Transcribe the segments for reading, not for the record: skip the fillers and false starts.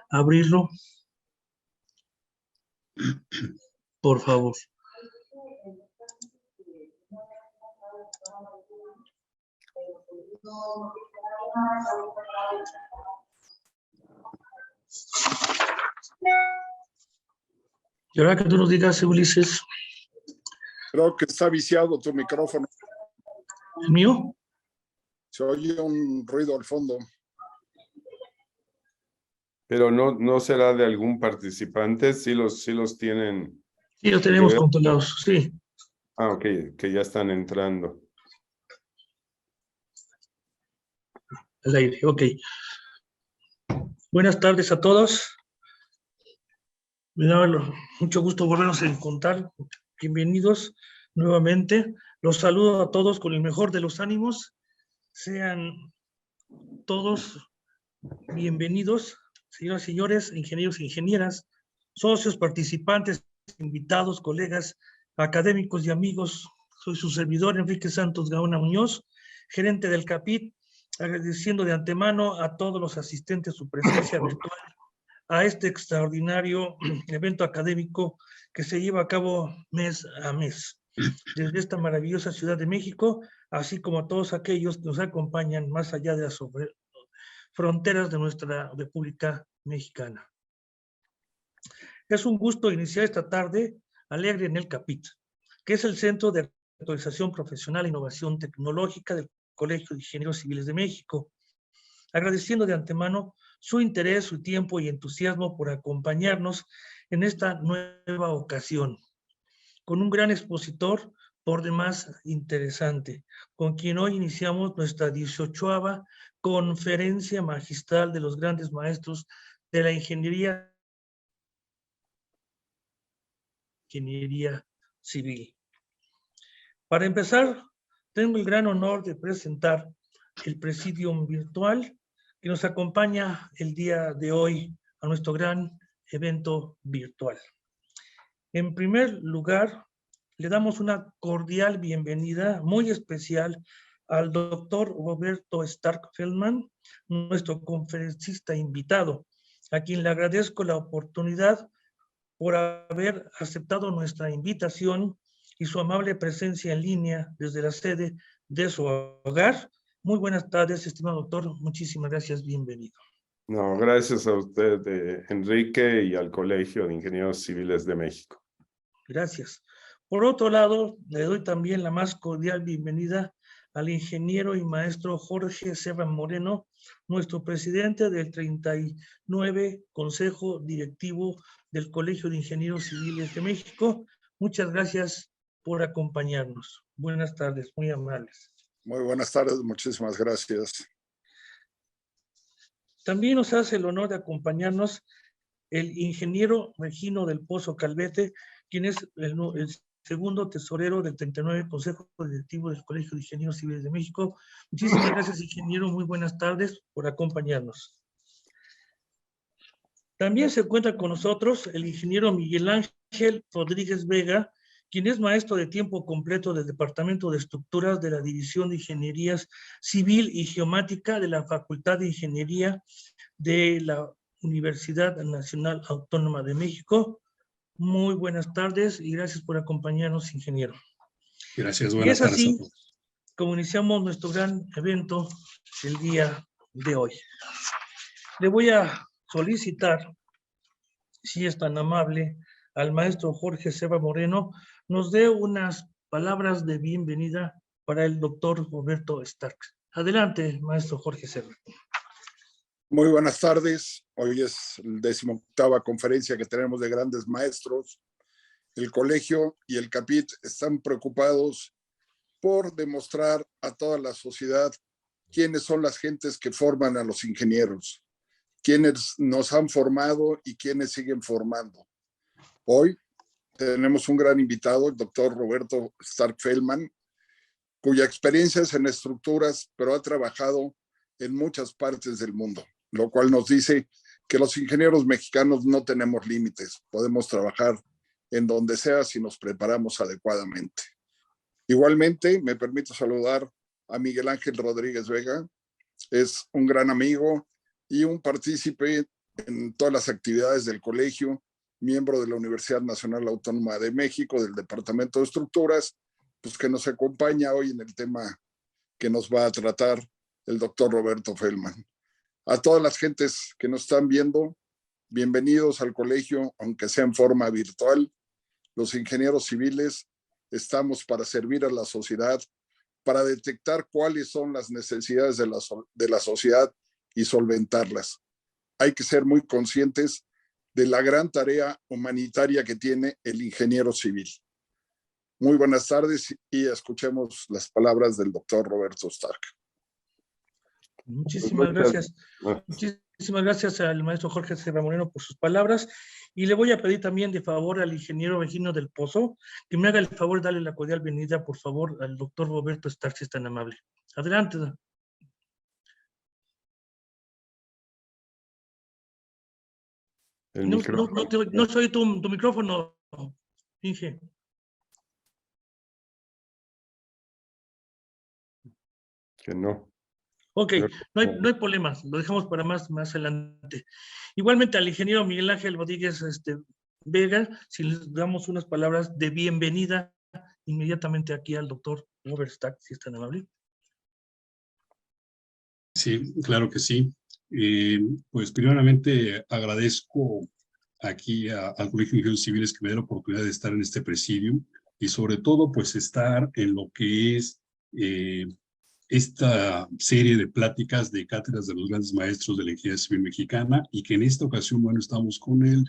abrirlo, por favor. Y ahora que tú nos digas, Ulises. Creo que está viciado tu micrófono. ¿El mío? Se oye un ruido al fondo. Pero no será de algún participante, sí los tienen. Sí, los tenemos controlados, sí. Ah, ok, que ya están entrando. Al aire, ok. Buenas tardes a todos. Me da mucho gusto volvernos a encontrar. Bienvenidos nuevamente. Los saludo a todos con el mejor de los ánimos. Sean todos bienvenidos, señoras y señores, ingenieros e ingenieras, socios, participantes, invitados, colegas, académicos y amigos. Soy su servidor, Enrique Santos Gaona Muñoz, gerente del CAPIT, agradeciendo de antemano a todos los asistentes su presencia virtual a este extraordinario evento académico que se lleva a cabo mes a mes desde esta maravillosa Ciudad de México, así como a todos aquellos que nos acompañan más allá de las fronteras de nuestra República Mexicana. Es un gusto iniciar esta tarde alegre en el CAPIT, que es el Centro de Actualización Profesional e Innovación Tecnológica del Colegio de Ingenieros Civiles de México, agradeciendo de antemano su interés, su tiempo y entusiasmo por acompañarnos en esta nueva ocasión, con un gran expositor por demás interesante, con quien hoy iniciamos nuestra 18ª conferencia magistral de los grandes maestros de la ingeniería civil. Para empezar, tengo el gran honor de presentar el Presidium virtual que nos acompaña el día de hoy a nuestro gran evento virtual. En primer lugar, le damos una cordial bienvenida muy especial al doctor Roberto Stark Feldman, nuestro conferencista invitado, a quien le agradezco la oportunidad por haber aceptado nuestra invitación y su amable presencia en línea desde la sede de su hogar. Muy buenas tardes, estimado doctor. Muchísimas gracias. Bienvenido. No, gracias a usted, Enrique, y al Colegio de Ingenieros Civiles de México. Gracias. Por otro lado, le doy también la más cordial bienvenida al ingeniero y maestro Jorge Serra Moreno, nuestro presidente del 39 Consejo Directivo del Colegio de Ingenieros Civiles de México. Muchas gracias por acompañarnos. Buenas tardes, muy amables. Muy buenas tardes, muchísimas gracias. También nos hace el honor de acompañarnos el ingeniero Regino del Pozo Calvete, quien es el segundo tesorero del 39 Consejo Directivo del Colegio de Ingenieros Civiles de México. Muchísimas gracias, ingeniero. Muy buenas tardes por acompañarnos. También se encuentra con nosotros el ingeniero Miguel Ángel Rodríguez Vega, quien es maestro de tiempo completo del Departamento de Estructuras de la División de Ingenierías Civil y Geomática de la Facultad de Ingeniería de la Universidad Nacional Autónoma de México. Muy buenas tardes y gracias por acompañarnos, ingeniero. Gracias, buenas tardes. Y es así como iniciamos nuestro gran evento el día de hoy. Le voy a solicitar, si es tan amable, al maestro Jorge Serra Moreno, nos dé unas palabras de bienvenida para el doctor Roberto Stark. Adelante, maestro Jorge Serra. Muy buenas tardes. Hoy es la 18ª conferencia que tenemos de grandes maestros. El colegio y el CAPIT están preocupados por demostrar a toda la sociedad quiénes son las gentes que forman a los ingenieros, quiénes nos han formado y quiénes siguen formando. Hoy tenemos un gran invitado, el doctor Roberto Stark Feldman, cuya experiencia es en estructuras, pero ha trabajado en muchas partes del mundo, lo cual nos dice que los ingenieros mexicanos no tenemos límites, podemos trabajar en donde sea si nos preparamos adecuadamente. Igualmente, me permito saludar a Miguel Ángel Rodríguez Vega, es un gran amigo y un partícipe en todas las actividades del colegio, miembro de la Universidad Nacional Autónoma de México, del Departamento de Estructuras, pues que nos acompaña hoy en el tema que nos va a tratar el doctor Roberto Feldman. A todas las gentes que nos están viendo, bienvenidos al colegio, aunque sea en forma virtual. Los ingenieros civiles estamos para servir a la sociedad, para detectar cuáles son las necesidades de la sociedad y solventarlas. Hay que ser muy conscientes de la gran tarea humanitaria que tiene el ingeniero civil. Muy buenas tardes y escuchemos las palabras del doctor Roberto Stark. Muchísimas gracias. Muchísimas gracias al maestro Jorge Serra Moreno por sus palabras. Y le voy a pedir también de favor al ingeniero Virginio del Pozo que me haga el favor de darle la cordial bienvenida, por favor, al doctor Roberto Stark, si es tan amable. Adelante. No soy tu micrófono, Inge. Que no. Ok, no hay problemas, lo dejamos para más adelante. Igualmente al ingeniero Miguel Ángel Rodríguez Vega, si les damos unas palabras de bienvenida inmediatamente aquí al doctor Robert Stark, si es tan amable. Sí, claro que sí. Pues primeramente agradezco aquí al Colegio de Ingenieros Civiles que me dé la oportunidad de estar en este presidium y sobre todo pues estar en lo que es esta serie de pláticas de cátedras de los grandes maestros de la ingeniería civil mexicana y que en esta ocasión, bueno, estamos con el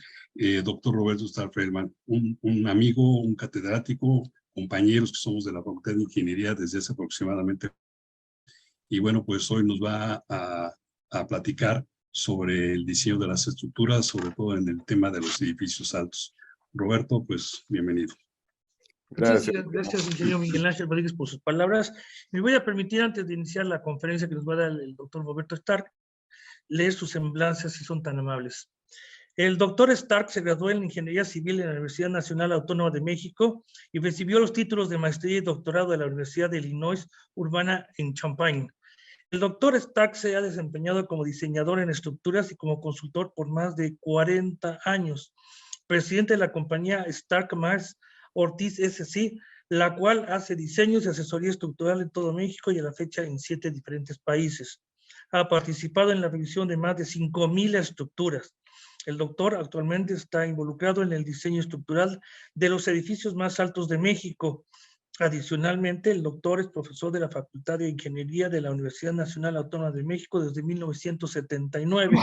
doctor Roberto Stark Feldman, un amigo, un catedrático, compañeros que somos de la Facultad de Ingeniería desde hace aproximadamente. Y bueno, pues hoy nos va a platicar sobre el diseño de las estructuras, sobre todo en el tema de los edificios altos. Roberto, pues bienvenido. Gracias. Gracias, ingeniero Miguel Ángel Rodríguez, por sus palabras. Me voy a permitir, antes de iniciar la conferencia que nos va a dar el doctor Roberto Stark, leer sus semblanzas, si son tan amables. El doctor Stark se graduó en Ingeniería Civil en la Universidad Nacional Autónoma de México y recibió los títulos de maestría y doctorado de la Universidad de Illinois Urbana en Champaign. El doctor Stark se ha desempeñado como diseñador en estructuras y como consultor por más de 40 años. Presidente de la compañía Stark Mars Ortiz SC, la cual hace diseños y asesoría estructural en todo México y a la fecha en 7 diferentes países. Ha participado en la revisión de más de 5,000 estructuras. El doctor actualmente está involucrado en el diseño estructural de los edificios más altos de México. Adicionalmente, el doctor es profesor de la Facultad de Ingeniería de la Universidad Nacional Autónoma de México desde 1979.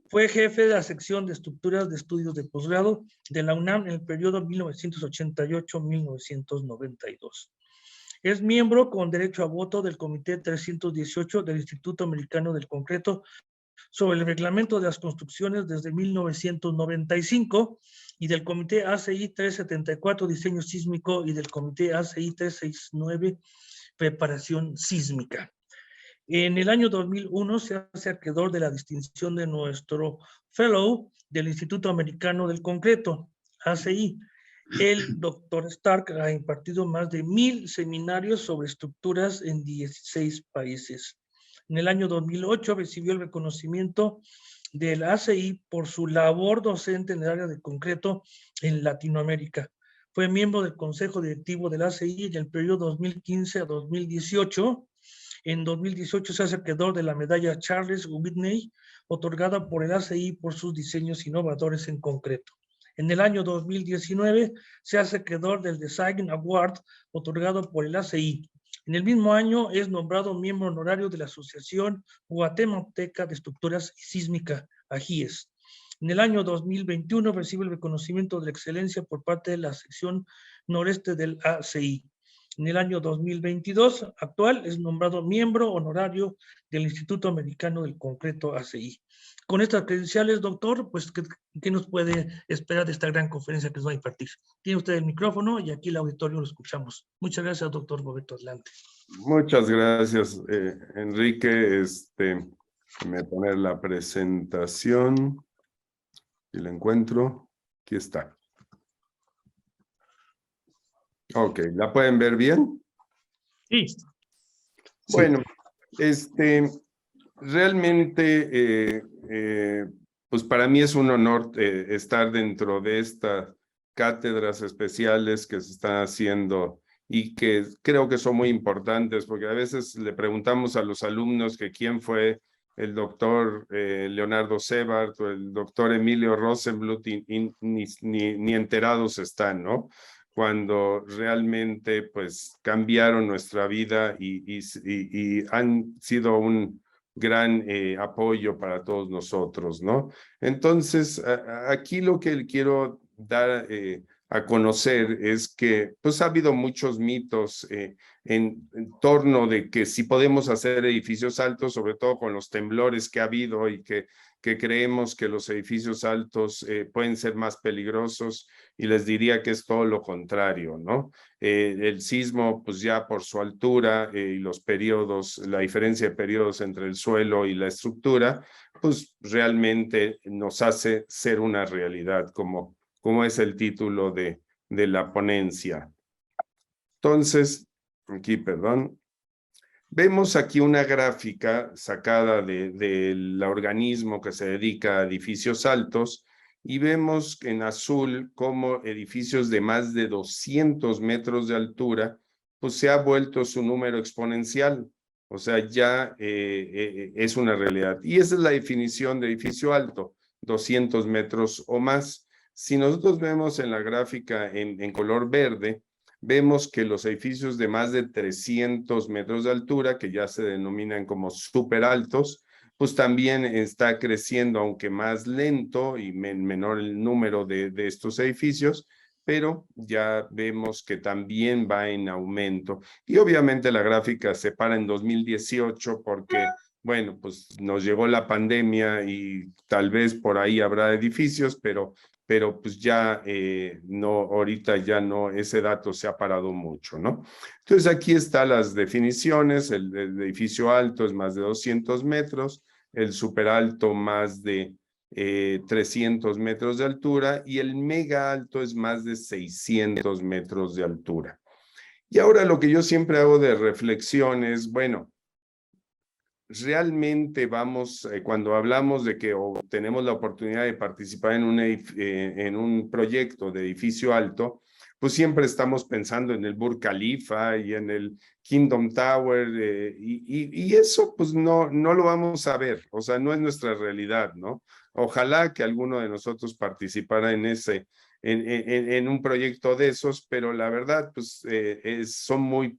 Fue jefe de la sección de estructuras de estudios de posgrado de la UNAM en el periodo 1988-1992. Es miembro con derecho a voto del Comité 318 del Instituto Americano del Concreto sobre el reglamento de las construcciones desde 1995 y del Comité ACI 374 Diseño Sísmico y del Comité ACI 369 Preparación Sísmica. En el año 2001 se hace acreedor de la distinción de nuestro Fellow del Instituto Americano del Concreto, ACI. El doctor Stark ha impartido más de 1,000 seminarios sobre estructuras en 16 países. En el año 2008 recibió el reconocimiento del ACI por su labor docente en el área de concreto en Latinoamérica. Fue miembro del Consejo Directivo del ACI en el periodo 2015 a 2018. En 2018 se hace acreedor de la medalla Charles Whitney, otorgada por el ACI por sus diseños innovadores en concreto. En el año 2019 se hace acreedor del Design Award, otorgado por el ACI. En el mismo año es nombrado miembro honorario de la Asociación Guatemalteca de Estructuras y Sísmica, AGIES. En el año 2021 recibe el reconocimiento de la excelencia por parte de la sección noreste del ACI. En el año 2022 actual es nombrado miembro honorario del Instituto Americano del Concreto ACI. Con estas credenciales, doctor, pues, ¿qué nos puede esperar de esta gran conferencia que nos va a impartir? Tiene usted el micrófono y aquí el auditorio lo escuchamos. Muchas gracias, doctor Roberto, adelante. Muchas gracias, Enrique. Voy a poner la presentación. Si la encuentro, aquí está. Ok, ¿la pueden ver bien? Sí. Bueno, realmente pues para mí es un honor estar dentro de estas cátedras especiales que se están haciendo y que creo que son muy importantes, porque a veces le preguntamos a los alumnos que quién fue el doctor Leonardo Sebart o el doctor Emilio Rosenbluth y ni enterados están, ¿no? Cuando realmente pues cambiaron nuestra vida y han sido un gran apoyo para todos nosotros, ¿no? Entonces, aquí lo que quiero dar a conocer es que pues ha habido muchos mitos en torno de que si podemos hacer edificios altos, sobre todo con los temblores que ha habido y que creemos que los edificios altos pueden ser más peligrosos, y les diría que es todo lo contrario, ¿no? El sismo, pues ya por su altura y los periodos, la diferencia de periodos entre el suelo y la estructura, pues realmente nos hace ser una realidad, como es el título de la ponencia. Entonces, aquí, perdón. Vemos aquí una gráfica sacada del organismo que se dedica a edificios altos y vemos en azul cómo edificios de más de 200 metros de altura, pues se ha vuelto su número exponencial. O sea, ya es una realidad. Y esa es la definición de edificio alto, 200 metros o más. Si nosotros vemos en la gráfica en color verde, vemos que los edificios de más de 300 metros de altura, que ya se denominan como súper altos, pues también está creciendo, aunque más lento y menor el número de estos edificios, pero ya vemos que también va en aumento. Y obviamente la gráfica se para en 2018 porque, bueno, pues nos llegó la pandemia y tal vez por ahí habrá edificios, pero pues ya no, ahorita ya no, ese dato se ha parado mucho, ¿no? Entonces aquí están las definiciones, el edificio alto es más de 200 metros, el super alto más de 300 metros de altura y el mega alto es más de 600 metros de altura. Y ahora lo que yo siempre hago de reflexión es, bueno, realmente vamos, cuando hablamos de que tenemos la oportunidad de participar en un proyecto de edificio alto, pues siempre estamos pensando en el Burj Khalifa y en el Kingdom Tower, y eso pues no lo vamos a ver, o sea, no es nuestra realidad, ¿no? Ojalá que alguno de nosotros participara en un proyecto de esos, pero la verdad, pues son muy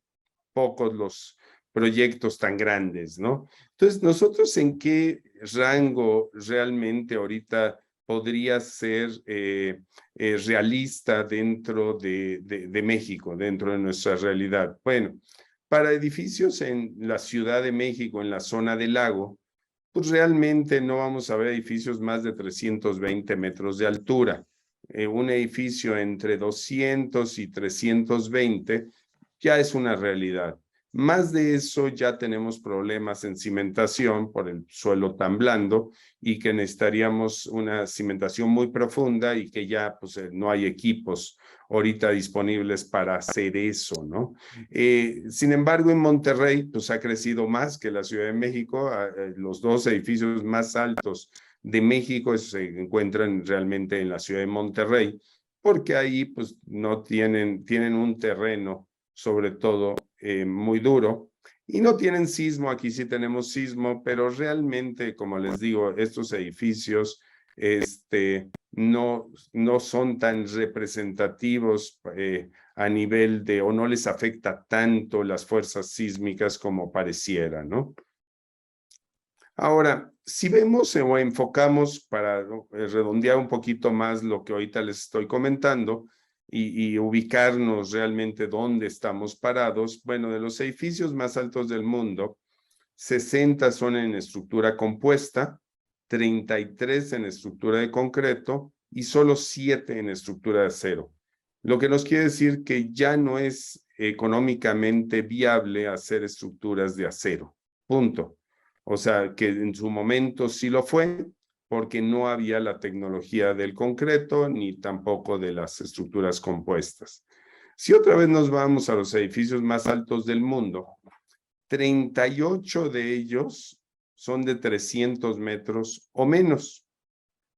pocos los proyectos tan grandes, ¿no? Entonces, ¿nosotros en qué rango realmente ahorita podría ser realista dentro de México, dentro de nuestra realidad? Bueno, para edificios en la Ciudad de México, en la zona del lago, pues realmente no vamos a ver edificios más de 320 metros de altura. Un edificio entre 200 y 320 ya es una realidad. Más de eso ya tenemos problemas en cimentación por el suelo tan blando y que necesitaríamos una cimentación muy profunda y que ya pues no hay equipos ahorita disponibles para hacer eso, ¿no? Sin embargo, en Monterrey pues ha crecido más que la Ciudad de México. Los dos edificios más altos de México se encuentran realmente en la Ciudad de Monterrey, porque ahí pues no tienen un terreno sobre todo muy duro, y no tienen sismo. Aquí sí tenemos sismo, pero realmente, como les digo, estos edificios no son tan representativos a nivel de, o no les afecta tanto las fuerzas sísmicas como pareciera, ¿no? Ahora, si vemos o enfocamos para redondear un poquito más lo que ahorita les estoy comentando, y ubicarnos realmente dónde estamos parados, bueno, de los edificios más altos del mundo, 60 son en estructura compuesta, 33 en estructura de concreto y solo 7 en estructura de acero. Lo que nos quiere decir que ya no es económicamente viable hacer estructuras de acero. Punto. O sea, que en su momento sí lo fue, porque no había la tecnología del concreto ni tampoco de las estructuras compuestas. Si otra vez nos vamos a los edificios más altos del mundo, 38 de ellos son de 300 metros o menos.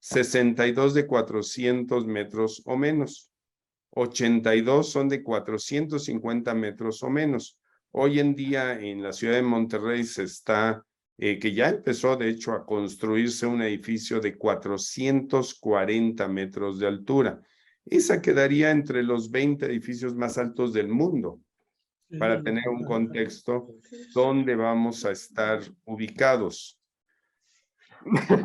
62 de 400 metros o menos. 82 son de 450 metros o menos. Hoy en día en la ciudad de Monterrey se está, que ya empezó de hecho a construirse un edificio de 440 metros de altura. Esa quedaría entre los 20 edificios más altos del mundo, para tener un contexto donde vamos a estar ubicados.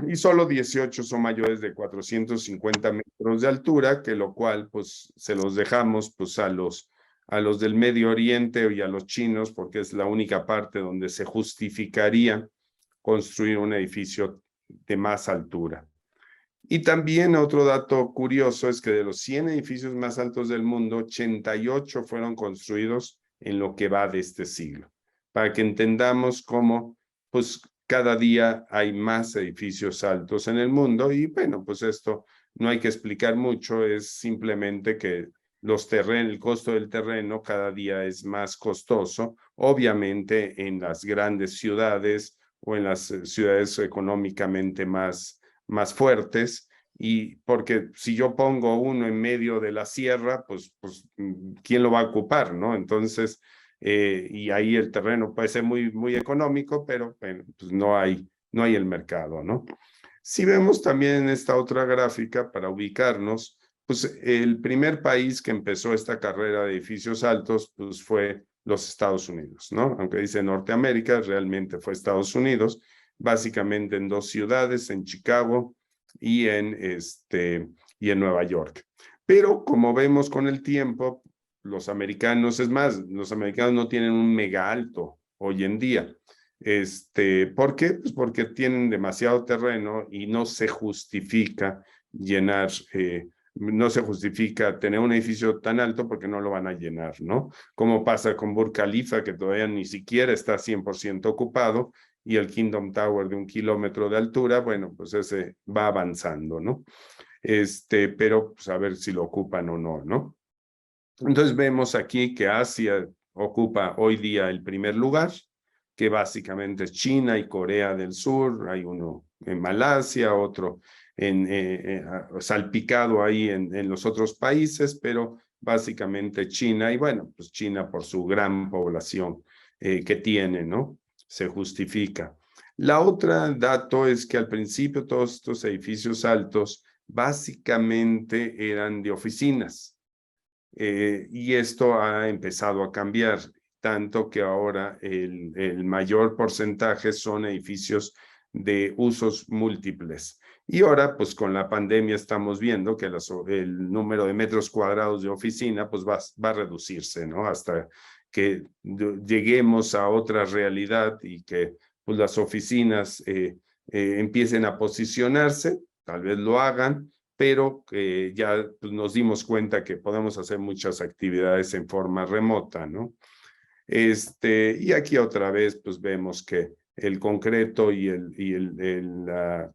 Y solo 18 son mayores de 450 metros de altura, que lo cual pues se los dejamos pues a los del Medio Oriente y a los chinos, porque es la única parte donde se justificaría construir un edificio de más altura. Y también otro dato curioso es que de los 100 edificios más altos del mundo, 88 fueron construidos en lo que va de este siglo, para que entendamos cómo pues cada día hay más edificios altos en el mundo. Y bueno, pues esto no hay que explicar mucho, es simplemente que el costo del terreno cada día es más costoso, obviamente en las grandes ciudades o en las ciudades económicamente más fuertes, y porque si yo pongo uno en medio de la sierra, pues ¿quién lo va a ocupar, no? Entonces, y ahí el terreno puede ser muy económico, pero bueno, pues no hay el mercado, ¿no? Si vemos también en esta otra gráfica, para ubicarnos, pues el primer país que empezó esta carrera de edificios altos, pues fue los Estados Unidos, ¿no? Aunque dice Norteamérica, realmente fue Estados Unidos, básicamente en 2 ciudades, en Chicago y en Nueva York. Pero como vemos con el tiempo, los americanos, es más, los americanos no tienen un mega alto hoy en día. ¿Por qué? Pues porque tienen demasiado terreno y no se justifica llenar, no se justifica tener un edificio tan alto porque no lo van a llenar, ¿no? Como pasa con Burj Khalifa, que todavía ni siquiera está 100% ocupado, y el Kingdom Tower de 1 kilómetro de altura, bueno, pues ese va avanzando, ¿no? Pero pues a ver si lo ocupan o no, ¿no? Entonces vemos aquí que Asia ocupa hoy día el primer lugar, que básicamente es China y Corea del Sur. Hay uno en Malasia, otro salpicado ahí en los otros países, pero básicamente China. Y bueno, pues China por su gran población que tiene, ¿no? Se justifica. La otra dato es que al principio todos estos edificios altos básicamente eran de oficinas. Y esto ha empezado a cambiar, tanto que ahora el mayor porcentaje son edificios de usos múltiples. Y ahora, pues con la pandemia estamos viendo que el número de metros cuadrados de oficina pues va a reducirse, ¿no? Hasta que lleguemos a otra realidad y que pues las oficinas empiecen a posicionarse, tal vez lo hagan, pero ya pues, nos dimos cuenta que podemos hacer muchas actividades en forma remota, ¿no? Y aquí otra vez pues vemos que el concreto y la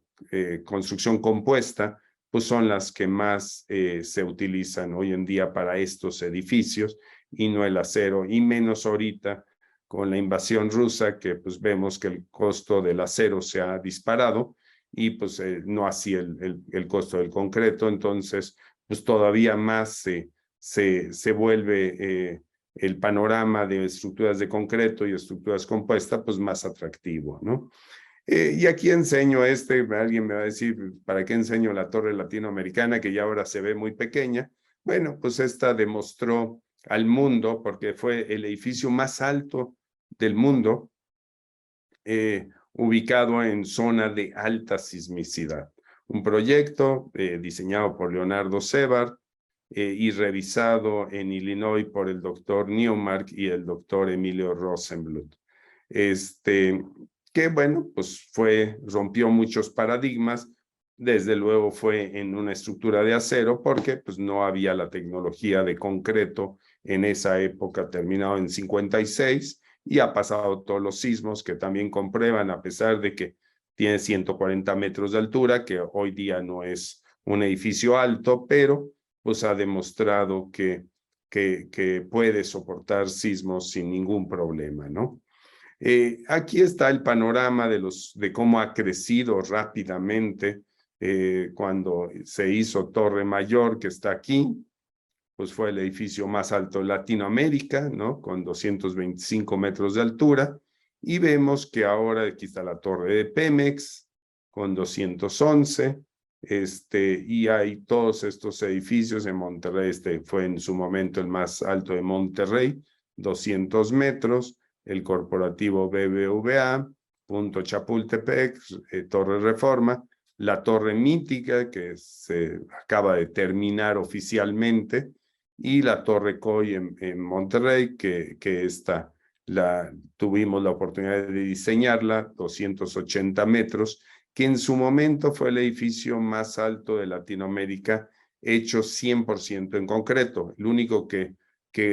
construcción compuesta pues son las que más se utilizan hoy en día para estos edificios, y no el acero, y menos ahorita con la invasión rusa, que pues vemos que el costo del acero se ha disparado, y pues no así el costo del concreto. Entonces pues todavía más se vuelve el panorama de estructuras de concreto y estructuras compuestas pues más atractivo, ¿no? Y aquí enseño alguien me va a decir, ¿para qué enseño la torre latinoamericana que ya ahora se ve muy pequeña? Bueno, pues esta demostró al mundo, porque fue el edificio más alto del mundo, ubicado en zona de alta sismicidad. Un proyecto diseñado por Leonardo Sebart y revisado en Illinois por el doctor Newmark y el doctor Emilio Rosenbluth. Que bueno, pues rompió muchos paradigmas. Desde luego fue en una estructura de acero, porque pues no había la tecnología de concreto en esa época, terminado en 56, y ha pasado todos los sismos que también comprueban, a pesar de que tiene 140 metros de altura, que hoy día no es un edificio alto, pero pues ha demostrado que puede soportar sismos sin ningún problema, ¿no? Aquí está el panorama de cómo ha crecido rápidamente cuando se hizo Torre Mayor, que está aquí, pues fue el edificio más alto de Latinoamérica, ¿no? Con 225 metros de altura. Y vemos que ahora aquí está la torre de Pemex, con 211, y hay todos estos edificios en Monterrey. Este fue en su momento el más alto de Monterrey, 200 metros, el corporativo BBVA, Punto Chapultepec, Torre Reforma, la Torre Mítica, que se acaba de terminar oficialmente, y la Torre Coy en Monterrey, que esta tuvimos la oportunidad de diseñarla, 280 metros, que en su momento fue el edificio más alto de Latinoamérica, hecho 100% en concreto. El único que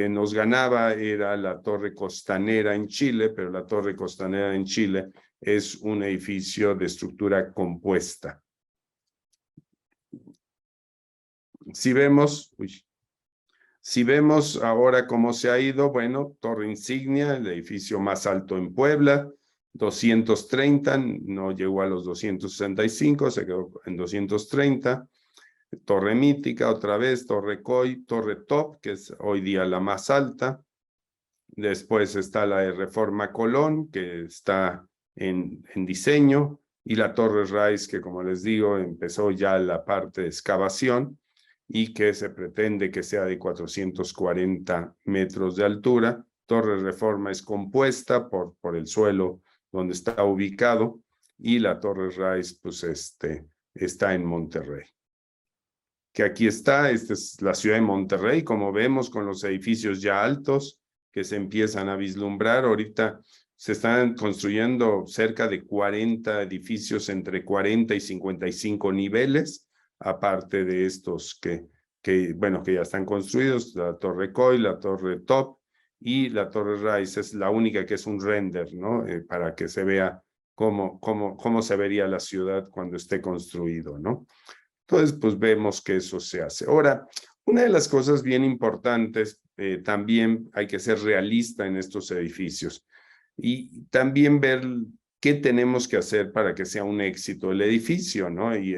nos ganaba era la Torre Costanera en Chile, pero la Torre Costanera en Chile es un edificio de estructura compuesta. Si vemos ahora cómo se ha ido, bueno, Torre Insignia, el edificio más alto en Puebla, 230, no llegó a los 265, se quedó en 230. Torre Mítica, otra vez, Torre Coy, Torre Top, que es hoy día la más alta. Después está la de Reforma Colón, que está en diseño, y la Torre Rice, que como les digo, empezó ya la parte de excavación y que se pretende que sea de 440 metros de altura. Torre Reforma es compuesta por el suelo donde está ubicado, y la Torre Rice pues está en Monterrey. Que aquí está, esta es la ciudad de Monterrey, como vemos, con los edificios ya altos que se empiezan a vislumbrar. Ahorita se están construyendo cerca de 40 edificios entre 40 y 55 niveles, aparte de estos que ya están construidos, la Torre Coy, la Torre Top y la Torre Rice es la única que es un render, ¿no? Para que se vea cómo se vería la ciudad cuando esté construido, ¿no? Entonces, pues vemos que eso se hace. Ahora, una de las cosas bien importantes, también hay que ser realista en estos edificios y también ver qué tenemos que hacer para que sea un éxito el edificio, ¿no? Y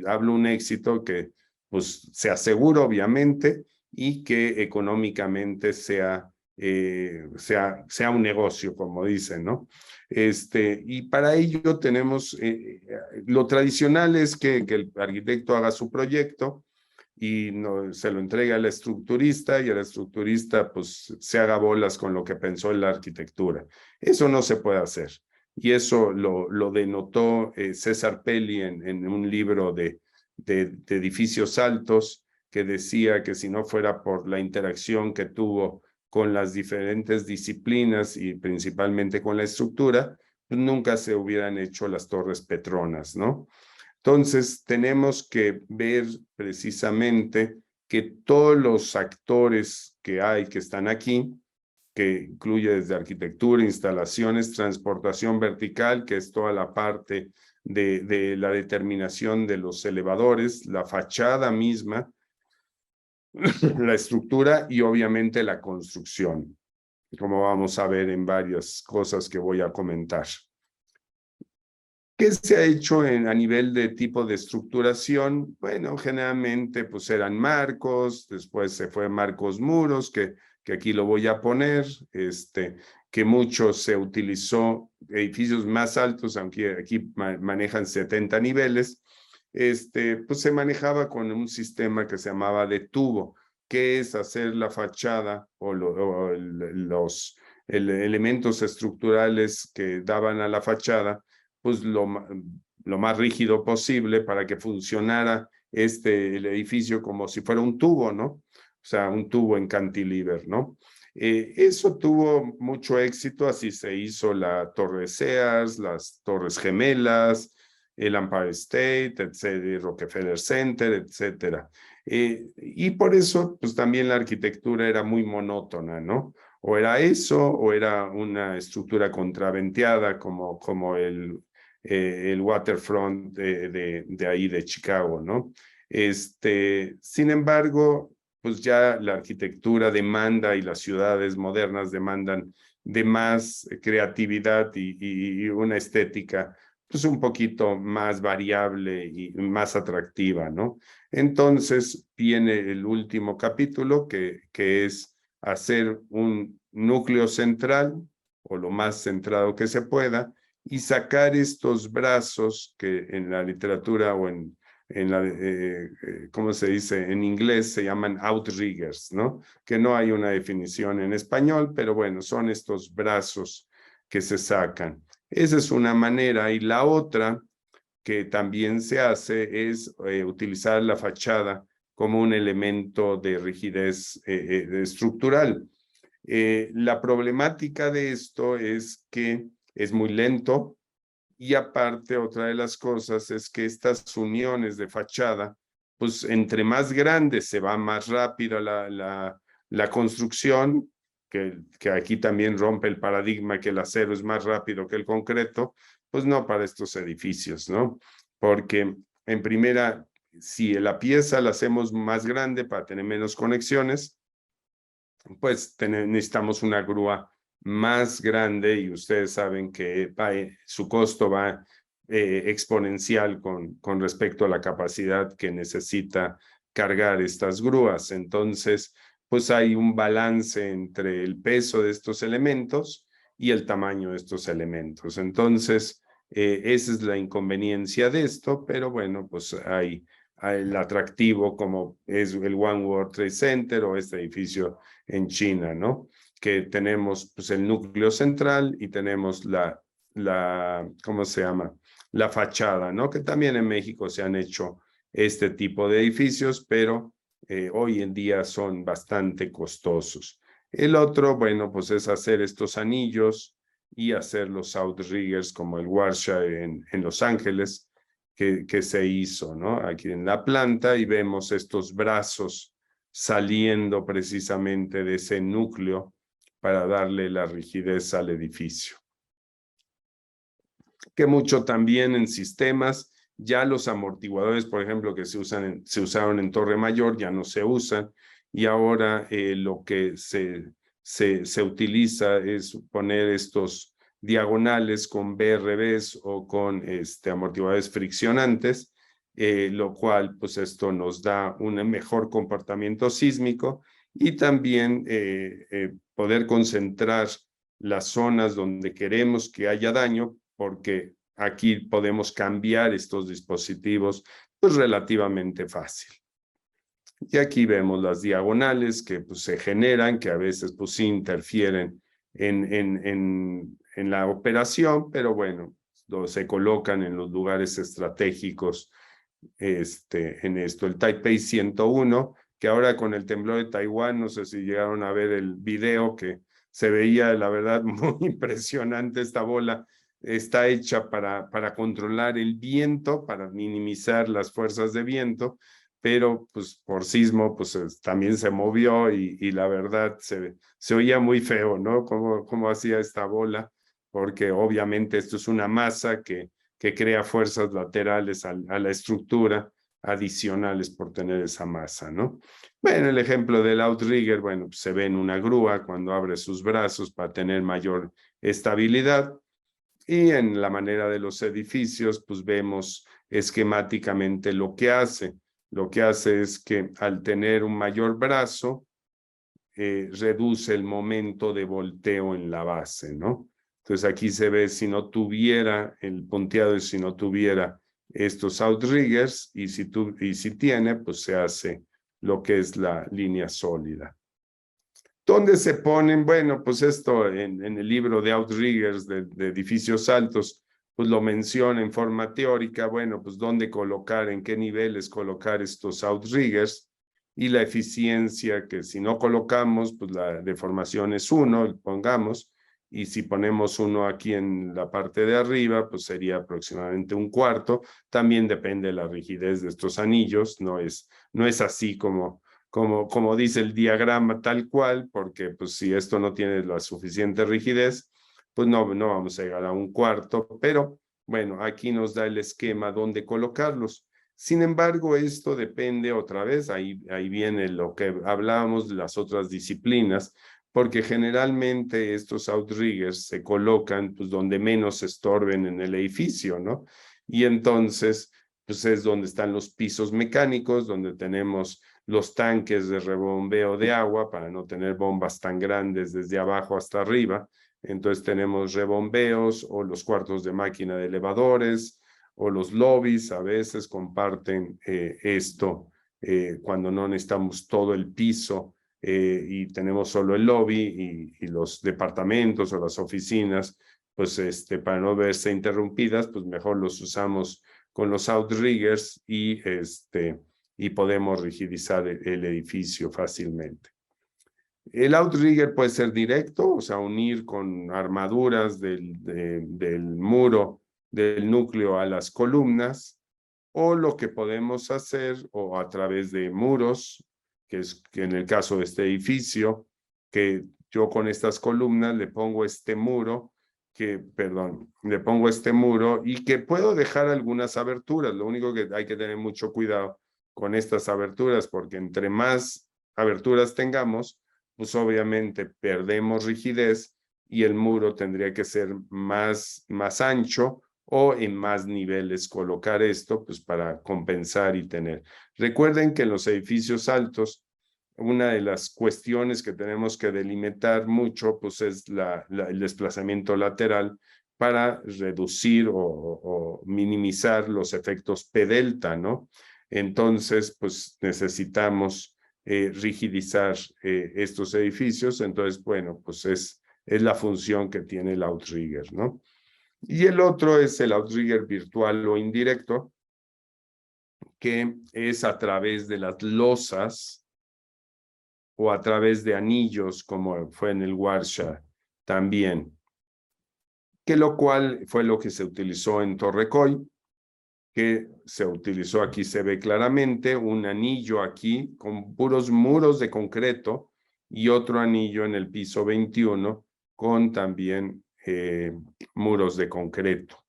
hablo un éxito que pues sea seguro, obviamente, y que económicamente sea un negocio, como dicen, ¿no? Y para ello tenemos, lo tradicional es que el arquitecto haga su proyecto y se lo entrega al estructurista, y el estructurista pues se haga bolas con lo que pensó en la arquitectura. Eso no se puede hacer. Y eso lo denotó César Pelli en un libro de edificios altos, que decía que si no fuera por la interacción que tuvo con las diferentes disciplinas y principalmente con la estructura, pues nunca se hubieran hecho las Torres Petronas, ¿no? Entonces, tenemos que ver precisamente que todos los actores que están aquí, que incluye desde arquitectura, instalaciones, transportación vertical, que es toda la parte de la determinación de los elevadores, la fachada misma, la estructura y obviamente la construcción, como vamos a ver en varias cosas que voy a comentar. ¿Qué se ha hecho a nivel de tipo de estructuración? Bueno, generalmente pues eran marcos, después se fue marcos muros, que aquí lo voy a poner, que mucho se utilizó edificios más altos, aunque aquí manejan 70 niveles, pues se manejaba con un sistema que se llamaba de tubo, que es hacer la fachada o los elementos estructurales que daban a la fachada, pues lo más rígido posible para que funcionara el edificio como si fuera un tubo, ¿no? O sea, un tubo en cantilever, ¿no? Eso tuvo mucho éxito, así se hizo la Torre Sears, las Torres Gemelas, el Empire State, el Rockefeller Center, etcétera. Y por eso, pues también la arquitectura era muy monótona, ¿no? O era eso, o era una estructura contraventeada como el waterfront de ahí de Chicago, ¿no? Sin embargo, pues ya la arquitectura demanda y las ciudades modernas demandan de más creatividad y una estética pues un poquito más variable y más atractiva, ¿no? Entonces viene el último capítulo que es hacer un núcleo central o lo más centrado que se pueda y sacar estos brazos que en la literatura o en la, ¿cómo se dice? En inglés se llaman outriggers, ¿no? Que no hay una definición en español, pero bueno, son estos brazos que se sacan. Esa es una manera. Y la otra que también se hace es utilizar la fachada como un elemento de rigidez estructural. La problemática de esto es que es muy lento y aparte otra de las cosas es que estas uniones de fachada, pues entre más grandes se va más rápido la construcción, que aquí también rompe el paradigma que el acero es más rápido que el concreto, pues no para estos edificios, ¿no? Porque en primera, si la pieza la hacemos más grande para tener menos conexiones, pues necesitamos una grúa más grande y ustedes saben que su costo va exponencial con respecto a la capacidad que necesita cargar estas grúas. Entonces, pues hay un balance entre el peso de estos elementos y el tamaño de estos elementos. Entonces, esa es la inconveniencia de esto, pero bueno, pues hay el atractivo como es el One World Trade Center o este edificio en China, ¿no? Que tenemos pues el núcleo central y tenemos ¿cómo se llama? La fachada, ¿no? Que también en México se han hecho este tipo de edificios, pero hoy en día son bastante costosos. El otro, bueno, pues es hacer estos anillos y hacer los outriggers como el Warsha en Los Ángeles, que se hizo, ¿no? Aquí en la planta y vemos estos brazos saliendo precisamente de ese núcleo para darle la rigidez al edificio. Que mucho también en sistemas, ya los amortiguadores, por ejemplo, que se usaron en Torre Mayor, ya no se usan, y ahora lo que se utiliza es poner estos diagonales con BRBs o con amortiguadores friccionantes, lo cual pues esto nos da un mejor comportamiento sísmico y también poder concentrar las zonas donde queremos que haya daño, porque aquí podemos cambiar estos dispositivos pues relativamente fácil. Y aquí vemos las diagonales que pues, se generan, que a veces pues interfieren en la operación, pero bueno, se colocan en los lugares estratégicos en esto. El Taipei 101, que ahora con el temblor de Taiwán, no sé si llegaron a ver el video que se veía, la verdad, muy impresionante esta bola. Está hecha para controlar el viento, para minimizar las fuerzas de viento, pero pues por sismo pues también se movió y la verdad se oía muy feo, ¿no? Cómo hacía esta bola, porque obviamente esto es una masa que crea fuerzas laterales a la estructura adicionales por tener esa masa, ¿no? Bueno, el ejemplo del outrigger, bueno, pues se ve en una grúa cuando abre sus brazos para tener mayor estabilidad. Y en la manera de los edificios, pues vemos esquemáticamente lo que hace. Lo que hace es que al tener un mayor brazo, reduce el momento de volteo en la base, ¿no? Entonces aquí se ve si no tuviera el punteado y si no tuviera estos outriggers y si tiene, pues se hace lo que es la línea sólida. ¿Dónde se ponen? Bueno, pues esto en el libro de outriggers de edificios altos, pues lo menciona en forma teórica, bueno, pues dónde colocar, en qué niveles colocar estos outriggers y la eficiencia que si no colocamos, pues la deformación es 1, pongamos, y si ponemos 1 aquí en la parte de arriba, pues sería aproximadamente 1/4. También depende de la rigidez de estos anillos, no es así como dice el diagrama tal cual, porque pues si esto no tiene la suficiente rigidez, pues no vamos a llegar a 1/4, pero bueno, aquí nos da el esquema donde colocarlos. Sin embargo, esto depende otra vez, ahí viene lo que hablábamos de las otras disciplinas, porque generalmente estos outriggers se colocan pues, donde menos estorben en el edificio, ¿no? Y entonces, pues es donde están los pisos mecánicos, donde tenemos los tanques de rebombeo de agua para no tener bombas tan grandes desde abajo hasta arriba. Entonces tenemos rebombeos o los cuartos de máquina de elevadores o los lobbies a veces comparten esto cuando no necesitamos todo el piso y tenemos solo el lobby y los departamentos o las oficinas, pues para no verse interrumpidas, pues mejor los usamos con los outriggers y podemos rigidizar el edificio fácilmente. El outrigger puede ser directo, o sea, unir con armaduras del muro del núcleo a las columnas, o lo que podemos hacer, o a través de muros, que en el caso de este edificio, que yo con estas columnas le pongo este muro, le pongo este muro y que puedo dejar algunas aberturas. Lo único que hay que tener mucho cuidado con estas aberturas, porque entre más aberturas tengamos, pues obviamente perdemos rigidez y el muro tendría que ser más ancho o en más niveles colocar esto, pues para compensar y tener. Recuerden que en los edificios altos, una de las cuestiones que tenemos que delimitar mucho, pues es el desplazamiento lateral para reducir o minimizar los efectos P delta, ¿no? Entonces, pues necesitamos rigidizar estos edificios. Entonces, bueno, pues es la función que tiene el outrigger, ¿no? Y el otro es el outrigger virtual o indirecto, que es a través de las losas o a través de anillos, como fue en el Warsha también, que lo cual fue lo que se utilizó en Torrecoy, que se utilizó aquí, se ve claramente, un anillo aquí con puros muros de concreto y otro anillo en el piso 21 con también muros de concreto.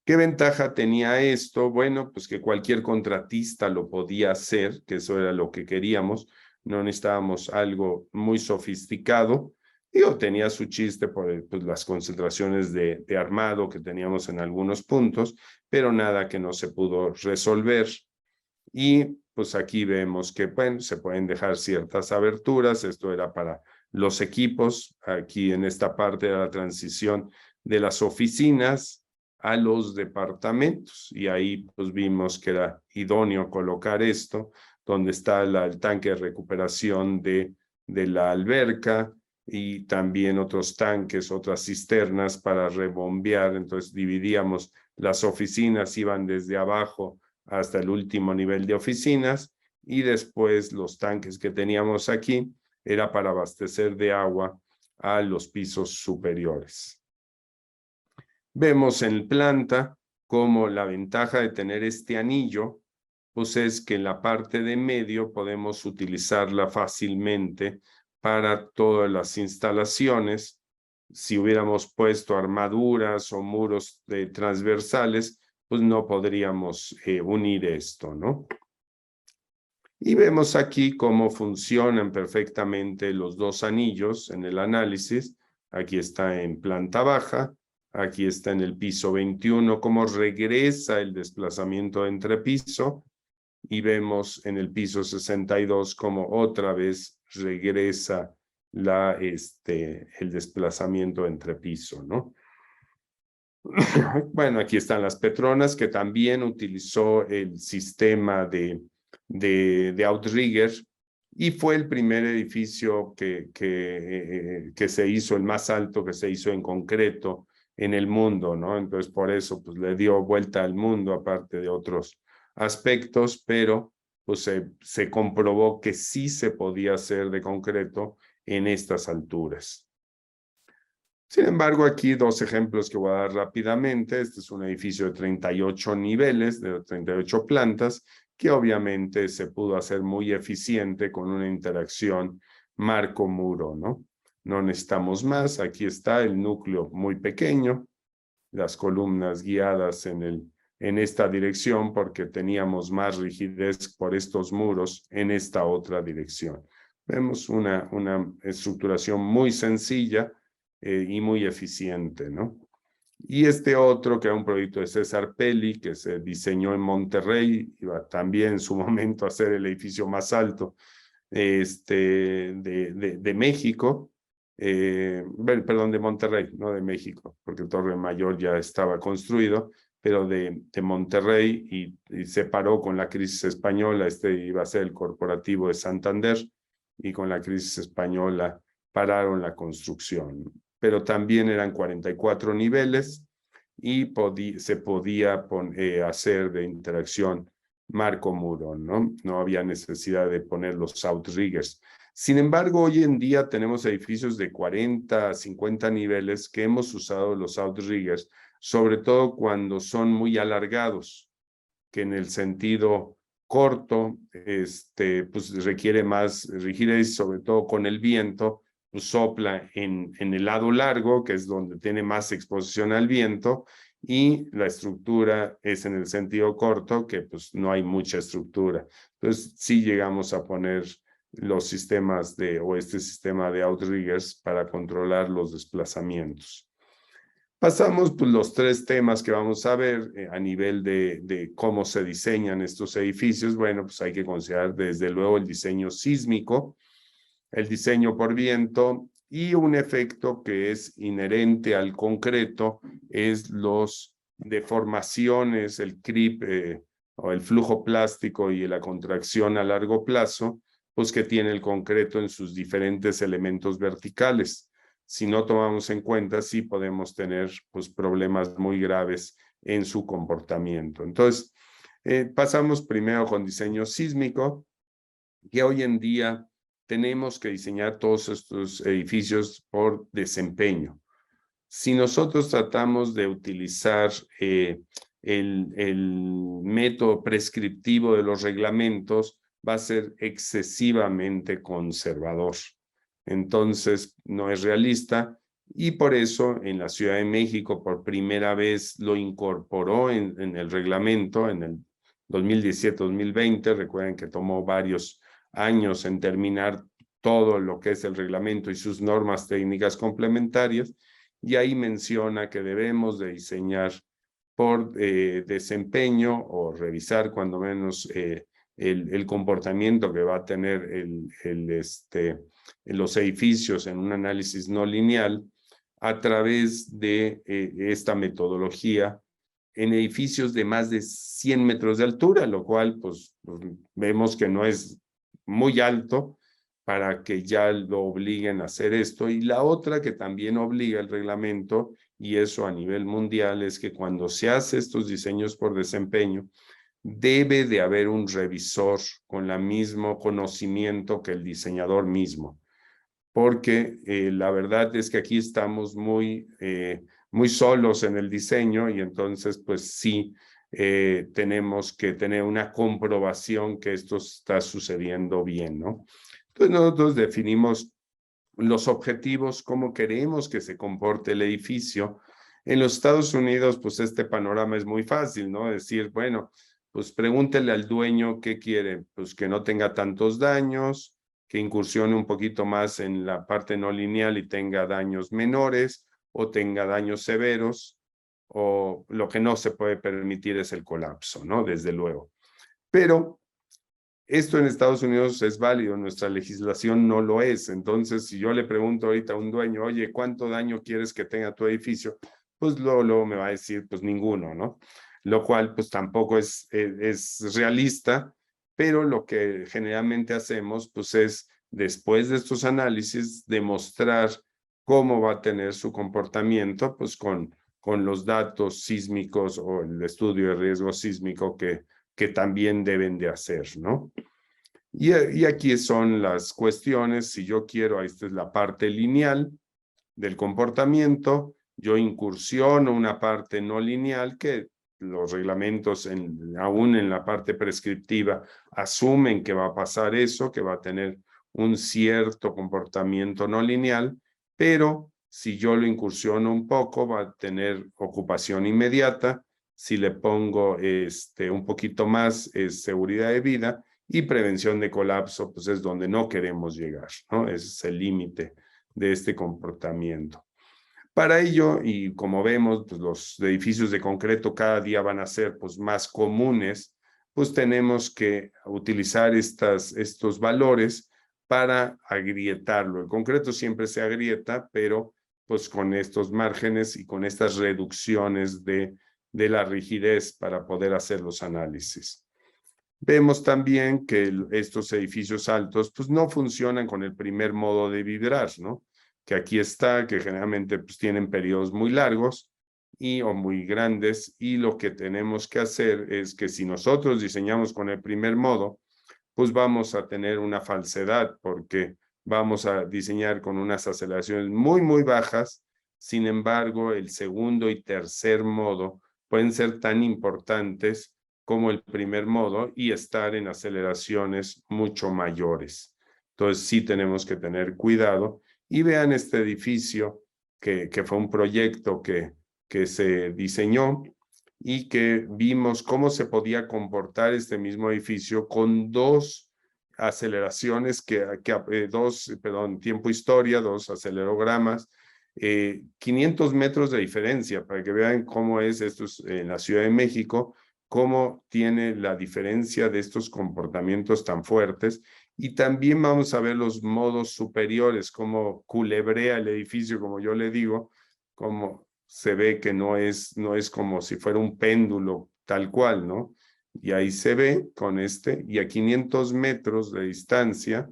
¿Qué ventaja tenía esto? Bueno, pues que cualquier contratista lo podía hacer, que eso era lo que queríamos, no necesitábamos algo muy sofisticado. Digo, tenía su chiste por pues, las concentraciones de armado que teníamos en algunos puntos, pero nada que no se pudo resolver. Y pues aquí vemos que bueno, se pueden dejar ciertas aberturas. Esto era para los equipos. Aquí en esta parte de la transición de las oficinas a los departamentos. Y ahí pues vimos que era idóneo colocar esto, donde está el tanque de recuperación de la alberca, y también otros tanques, otras cisternas para rebombear. Entonces dividíamos las oficinas, iban desde abajo hasta el último nivel de oficinas, y después los tanques que teníamos aquí era para abastecer de agua a los pisos superiores. Vemos en planta como la ventaja de tener este anillo, pues es que en la parte de medio podemos utilizarla fácilmente para todas las instalaciones. Si hubiéramos puesto armaduras o muros transversales, pues no podríamos unir esto, ¿no? Y vemos aquí cómo funcionan perfectamente los dos anillos en el análisis. Aquí está en planta baja, aquí está en el piso 21, cómo regresa el desplazamiento entre piso, y vemos en el piso 62 cómo otra vez regresa el desplazamiento entre piso, ¿no? Bueno, aquí están las Petronas, que también utilizó el sistema de outrigger, y fue el primer edificio que se hizo, el más alto que se hizo en concreto en el mundo, ¿no? Entonces, por eso, pues le dio vuelta al mundo, aparte de otros aspectos, pero pues se comprobó que sí se podía hacer de concreto en estas alturas. Sin embargo, aquí dos ejemplos que voy a dar rápidamente. Este es un edificio de 38 niveles, de 38 plantas, que obviamente se pudo hacer muy eficiente con una interacción marco-muro, ¿no? No necesitamos más. Aquí está el núcleo muy pequeño, las columnas guiadas en esta dirección porque teníamos más rigidez por estos muros en esta otra dirección. Vemos una estructuración muy sencilla y muy eficiente, ¿no? Y este otro, que era un proyecto de César Pelli, que se diseñó en Monterrey, iba también en su momento a ser el edificio más alto de México, perdón, de Monterrey, no de México, porque el Torre Mayor ya estaba construido, pero de Monterrey, y se paró con la crisis española. Iba a ser el corporativo de Santander, y con la crisis española pararon la construcción. Pero también eran 44 niveles y se podía hacer de interacción marco-muro, ¿no? No había necesidad de poner los outriggers. Sin embargo, hoy en día tenemos edificios de 40 a 50 niveles que hemos usado los outriggers, sobre todo cuando son muy alargados, que en el sentido corto pues requiere más rigidez, sobre todo con el viento, pues sopla en el lado largo, que es donde tiene más exposición al viento, y la estructura es en el sentido corto, que pues no hay mucha estructura. Entonces sí llegamos a poner los sistemas este sistema de outriggers para controlar los desplazamientos. Pasamos pues los tres temas que vamos a ver a nivel de cómo se diseñan estos edificios. Bueno, pues hay que considerar desde luego el diseño sísmico, el diseño por viento, y un efecto que es inherente al concreto es los deformaciones, el creep o el flujo plástico y la contracción a largo plazo, pues que tiene el concreto en sus diferentes elementos verticales. Si no tomamos en cuenta, sí podemos tener pues problemas muy graves en su comportamiento. Entonces, pasamos primero con diseño sísmico, que hoy en día tenemos que diseñar todos estos edificios por desempeño. Si nosotros tratamos de utilizar el método prescriptivo de los reglamentos, va a ser excesivamente conservador. Entonces, no es realista, y por eso en la Ciudad de México por primera vez lo incorporó en el reglamento en el 2017-2020. Recuerden que tomó varios años en terminar todo lo que es el reglamento y sus normas técnicas complementarias, y ahí menciona que debemos de diseñar por desempeño, o revisar cuando menos el comportamiento que va a tener los edificios en un análisis no lineal a través de esta metodología en edificios de más de 100 metros de altura, lo cual pues vemos que no es muy alto para que ya lo obliguen a hacer esto. Y la otra que también obliga el reglamento, y eso a nivel mundial, es que cuando se hace estos diseños por desempeño, debe de haber un revisor con el mismo conocimiento que el diseñador mismo, porque la verdad es que aquí estamos muy solos en el diseño, y entonces pues sí tenemos que tener una comprobación que esto está sucediendo bien, ¿no? Entonces nosotros definimos los objetivos, cómo queremos que se comporte el edificio. En los Estados Unidos, pues este panorama es muy fácil, ¿no? Decir, bueno, pues pregúntele al dueño qué quiere, pues que no tenga tantos daños, que incursione un poquito más en la parte no lineal y tenga daños menores, o tenga daños severos, o lo que no se puede permitir es el colapso, ¿no? Desde luego. Pero esto en Estados Unidos es válido, nuestra legislación no lo es. Entonces, si yo le pregunto ahorita a un dueño, oye, ¿cuánto daño quieres que tenga tu edificio? Pues luego me va a decir, pues ninguno, ¿no? Lo cual pues tampoco es realista, pero lo que generalmente hacemos pues es, después de estos análisis, demostrar cómo va a tener su comportamiento pues con los datos sísmicos o el estudio de riesgo sísmico que también deben de hacer, ¿no? Y aquí son las cuestiones. Si yo quiero, esta es la parte lineal del comportamiento, yo incursiono una parte no lineal que los reglamentos, aún en la parte prescriptiva, asumen que va a pasar eso, que va a tener un cierto comportamiento no lineal, pero si yo lo incursiono un poco, va a tener ocupación inmediata. Si le pongo un poquito más seguridad de vida, y prevención de colapso, pues es donde no queremos llegar, ¿no? Ese es el límite de este comportamiento. Para ello, y como vemos, pues los edificios de concreto cada día van a ser pues, más comunes, pues tenemos que utilizar estos valores para agrietarlo. El concreto siempre se agrieta, pero pues con estos márgenes y con estas reducciones de la rigidez para poder hacer los análisis. Vemos también que estos edificios altos pues no funcionan con el primer modo de vibrar, ¿no? Que aquí está, que generalmente pues tienen periodos muy largos o muy grandes, y lo que tenemos que hacer es que si nosotros diseñamos con el primer modo, pues vamos a tener una falsedad, porque vamos a diseñar con unas aceleraciones muy, muy bajas. Sin embargo, el segundo y tercer modo pueden ser tan importantes como el primer modo y estar en aceleraciones mucho mayores. Entonces sí tenemos que tener cuidado. Y vean este edificio que fue un proyecto que se diseñó y que vimos cómo se podía comportar este mismo edificio con dos aceleraciones, tiempo historia, dos acelerogramas, 500 metros de diferencia, para que vean cómo es esto en la Ciudad de México, cómo tiene la diferencia de estos comportamientos tan fuertes. Y también vamos a ver los modos superiores, cómo culebrea el edificio, como yo le digo, cómo se ve que no es como si fuera un péndulo tal cual, ¿no? Y ahí se ve con y a 500 metros de distancia,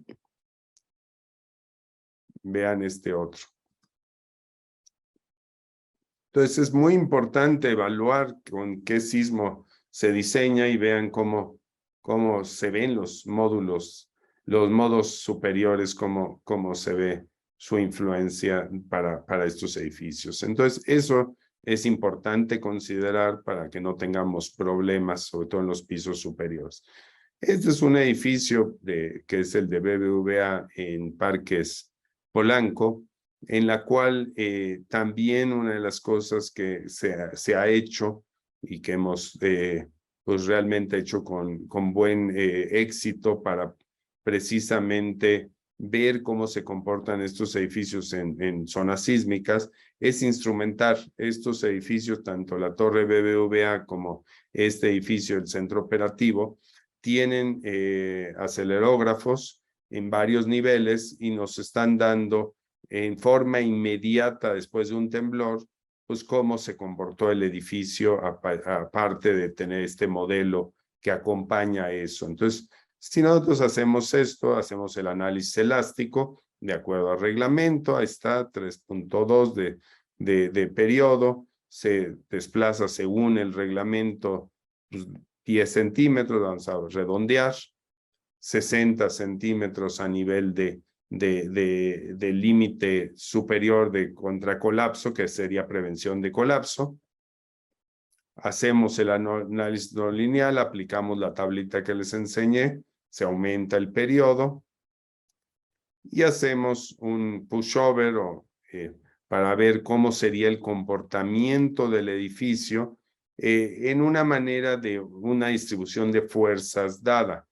vean este otro. Entonces es muy importante evaluar con qué sismo se diseña y vean cómo se ven los modos superiores, cómo se ve su influencia para estos edificios. Entonces eso es importante considerar para que no tengamos problemas, sobre todo en los pisos superiores. Este es un edificio que es el de BBVA en Parques Polanco, en la cual también una de las cosas que se ha hecho y que hemos pues realmente hecho con buen éxito para precisamente ver cómo se comportan estos edificios en zonas sísmicas, es instrumentar estos edificios, tanto la Torre BBVA como este edificio, el centro operativo, tienen acelerógrafos en varios niveles y nos están dando en forma inmediata después de un temblor, pues cómo se comportó el edificio, aparte de tener este modelo que acompaña eso. Entonces, si nosotros hacemos esto, hacemos el análisis elástico, de acuerdo al reglamento, ahí está, 3.2 de periodo, se desplaza según el reglamento, pues, 10 centímetros, vamos a redondear, 60 centímetros a nivel del límite superior de contracolapso, que sería prevención de colapso. Hacemos el análisis no lineal, aplicamos la tablita que les enseñé, se aumenta el periodo y hacemos un pushover para ver cómo sería el comportamiento del edificio en una manera de una distribución de fuerzas dada.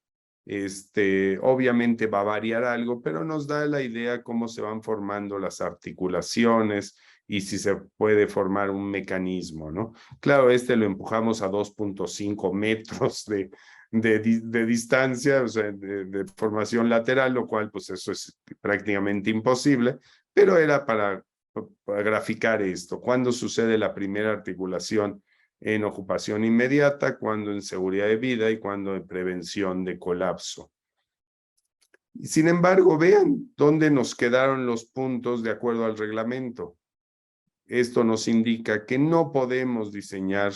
Obviamente va a variar algo, pero nos da la idea cómo se van formando las articulaciones y si se puede formar un mecanismo, ¿no? Claro, lo empujamos a 2.5 metros de distancia, o sea, de formación lateral, lo cual pues eso es prácticamente imposible, pero era para graficar esto. ¿Cuándo sucede la primera articulación en ocupación inmediata, cuando en seguridad de vida y cuando en prevención de colapso? Sin embargo, vean dónde nos quedaron los puntos de acuerdo al reglamento. Esto nos indica que no podemos diseñar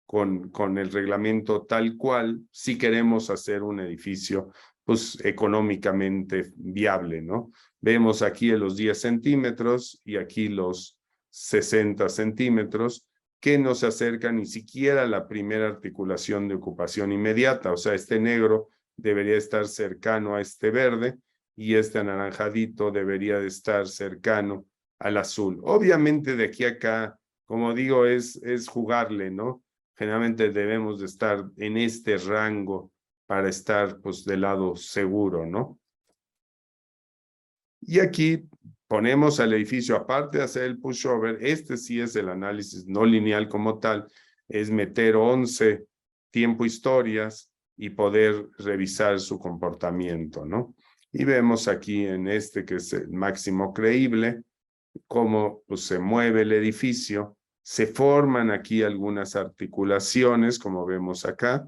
con el reglamento tal cual si queremos hacer un edificio pues económicamente viable, ¿no? Vemos aquí los 10 centímetros y aquí los 60 centímetros que no se acercan ni siquiera a la primera articulación de ocupación inmediata. O sea, este negro debería estar cercano a este verde y este anaranjadito debería de estar cercano al azul. Obviamente de aquí a acá, como digo, es jugarle, ¿no? Generalmente debemos de estar en este rango para estar pues del lado seguro, ¿no? Y aquí ponemos al edificio, aparte de hacer el pushover, este sí es el análisis no lineal como tal, es meter 11 tiempo historias y poder revisar su comportamiento, ¿no? Y vemos aquí en este, que es el máximo creíble, cómo pues, se mueve el edificio, se forman aquí algunas articulaciones, como vemos acá,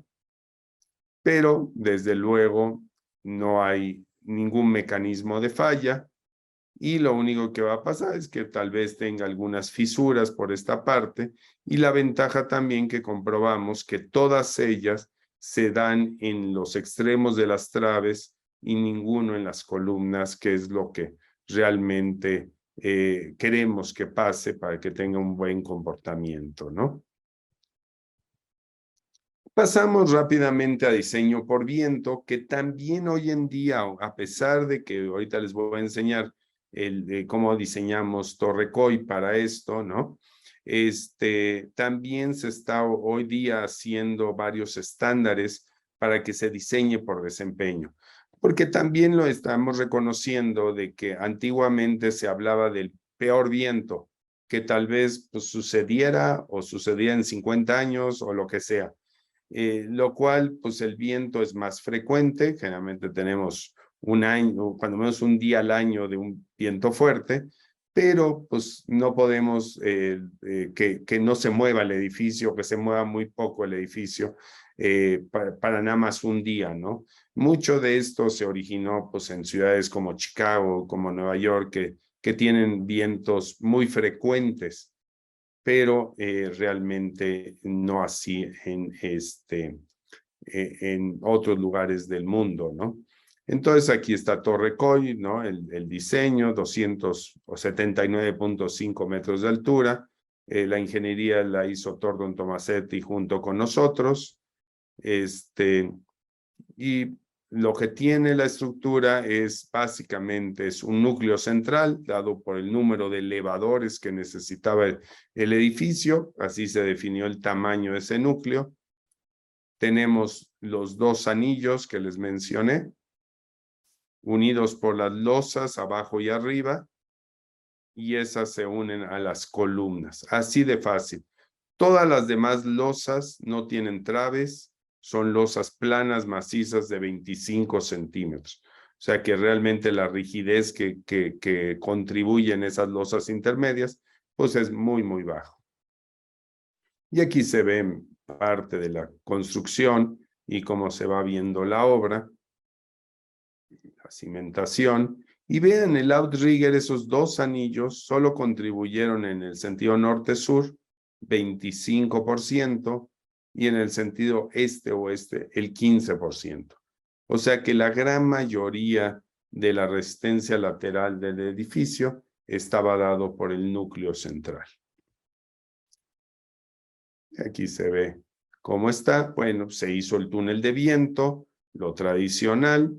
pero desde luego no hay ningún mecanismo de falla, y lo único que va a pasar es que tal vez tenga algunas fisuras por esta parte, y la ventaja también que comprobamos que todas ellas se dan en los extremos de las traves y ninguno en las columnas, que es lo que realmente queremos que pase para que tenga un buen comportamiento, ¿no? Pasamos rápidamente a diseño por viento, que también hoy en día, a pesar de que ahorita les voy a enseñar cómo diseñamos Torre COI para esto, ¿no? También se está hoy día haciendo varios estándares para que se diseñe por desempeño, porque también lo estamos reconociendo de que antiguamente se hablaba del peor viento, que tal vez pues, sucediera en 50 años o lo que sea. Lo cual, pues el viento es más frecuente, generalmente tenemos un año, cuando menos un día al año de un viento fuerte, pero pues no podemos que no se mueva el edificio, que se mueva muy poco el edificio para nada más un día, ¿no? Mucho de esto se originó pues en ciudades como Chicago, como Nueva York, que tienen vientos muy frecuentes, pero realmente no así en otros lugares del mundo, ¿no? Entonces aquí está Torre COI, ¿no? El diseño, 279.5 metros de altura. La ingeniería la hizo Tordon Tomasetti junto con nosotros. Y lo que tiene la estructura es básicamente es un núcleo central dado por el número de elevadores que necesitaba el edificio, así se definió el tamaño de ese núcleo. Tenemos los dos anillos que les mencioné, unidos por las losas abajo y arriba, y esas se unen a las columnas, así de fácil. Todas las demás losas no tienen traves, son losas planas macizas de 25 centímetros. O sea que realmente la rigidez que contribuyen esas losas intermedias, pues es muy, muy bajo. Y aquí se ve parte de la construcción y cómo se va viendo la obra, la cimentación. Y vean el outrigger, esos dos anillos solo contribuyeron en el sentido norte-sur 25% y en el sentido este-oeste el 15%. O sea que la gran mayoría de la resistencia lateral del edificio estaba dado por el núcleo central. Aquí se ve cómo está. Bueno, se hizo el túnel de viento, lo tradicional.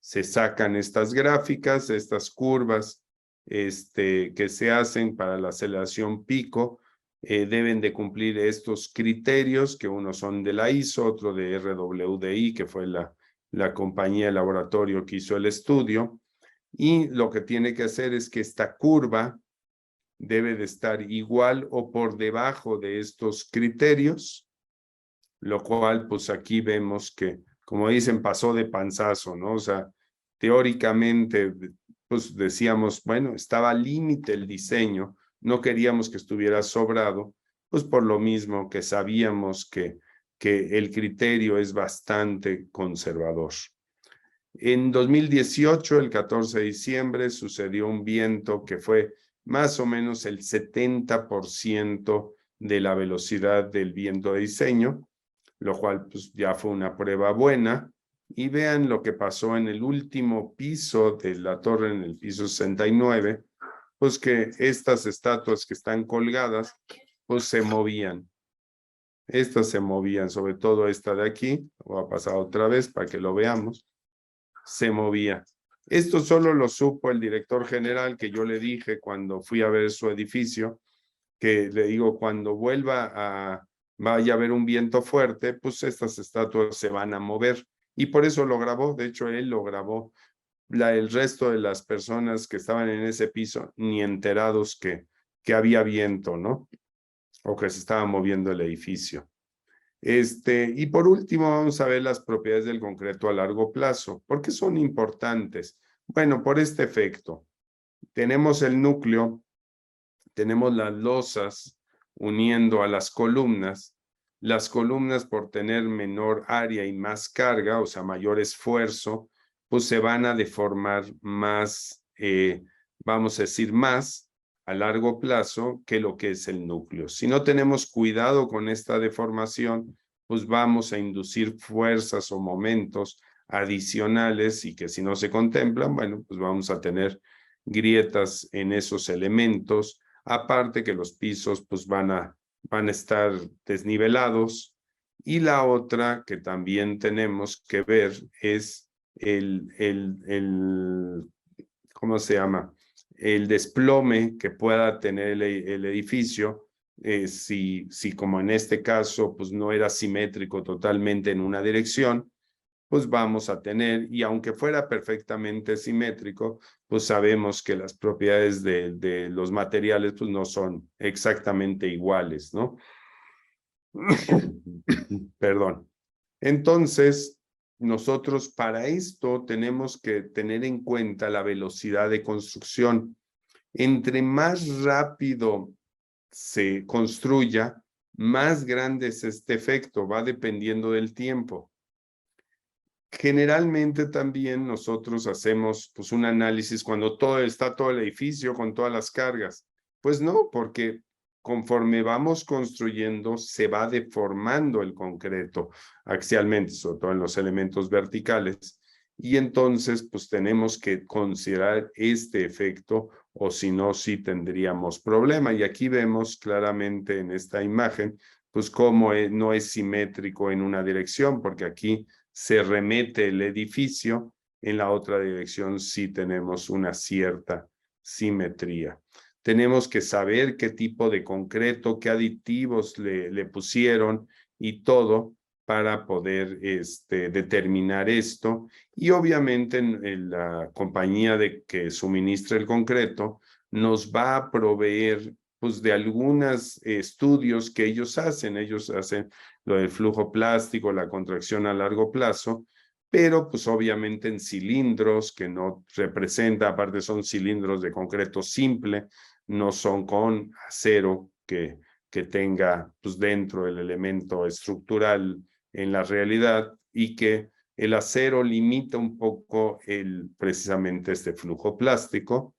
Se sacan estas gráficas, estas curvas que se hacen para la aceleración pico. Deben de cumplir estos criterios, que uno son de la ISO, otro de RWDI, que fue la compañía de laboratorio que hizo el estudio. Y lo que tiene que hacer es que esta curva debe de estar igual o por debajo de estos criterios, lo cual pues aquí vemos que, como dicen, pasó de panzazo, ¿no? O sea, teóricamente pues decíamos, bueno, estaba al límite el diseño, no queríamos que estuviera sobrado, pues por lo mismo que sabíamos que el criterio es bastante conservador. En 2018, el 14 de diciembre, sucedió un viento que fue más o menos el 70% de la velocidad del viento de diseño, lo cual pues, ya fue una prueba buena. Y vean lo que pasó en el último piso de la torre, en el piso 69, pues que estas estatuas que están colgadas, pues se movían. Estas se movían, sobre todo esta de aquí, voy a pasar otra vez para que lo veamos, se movía. Esto solo lo supo el director general, que yo le dije cuando fui a ver su edificio, que le digo, cuando vaya a haber un viento fuerte, pues estas estatuas se van a mover. y por eso lo grabó. De hecho, él lo grabó. El resto de las personas que estaban en ese piso ni enterados que había viento, ¿no? O que se estaba moviendo el edificio. Y por último, vamos a ver las propiedades del concreto a largo plazo. ¿Por qué son importantes? Bueno, por este efecto. Tenemos el núcleo, tenemos las losas uniendo a las columnas. Las columnas, por tener menor área y más carga, o sea, mayor esfuerzo, pues se van a deformar más, vamos a decir, más a largo plazo que lo que es el núcleo. Si no tenemos cuidado con esta deformación, pues vamos a inducir fuerzas o momentos adicionales y que si no se contemplan, bueno, pues vamos a tener grietas en esos elementos, aparte que los pisos pues van a estar desnivelados. Y la otra que también tenemos que ver es ¿cómo se llama? El desplome que pueda tener el edificio, si como en este caso pues no era simétrico totalmente en una dirección, pues vamos a tener, y aunque fuera perfectamente simétrico, pues sabemos que las propiedades de los materiales pues no son exactamente iguales, ¿no? Perdón. Entonces, nosotros para esto tenemos que tener en cuenta la velocidad de construcción. Entre más rápido se construya, más grande es este efecto, va dependiendo del tiempo. Generalmente también nosotros hacemos pues un análisis cuando está todo el edificio con todas las cargas. Pues no, porque conforme vamos construyendo se va deformando el concreto axialmente, sobre todo en los elementos verticales. Y entonces pues tenemos que considerar este efecto o si no, sí tendríamos problema. Y aquí vemos claramente en esta imagen pues cómo no es simétrico en una dirección, porque aquí se remete el edificio, en la otra dirección sí tenemos una cierta simetría. Tenemos que saber qué tipo de concreto, qué aditivos le pusieron y todo para poder determinar esto. Y obviamente en la compañía que suministra el concreto nos va a proveer pues de algunos estudios que ellos hacen. Ellos hacen lo del flujo plástico, la contracción a largo plazo, pero pues obviamente en cilindros que no representa, aparte son cilindros de concreto simple, no son con acero que tenga pues dentro el elemento estructural en la realidad y que el acero limita un poco precisamente este flujo plástico.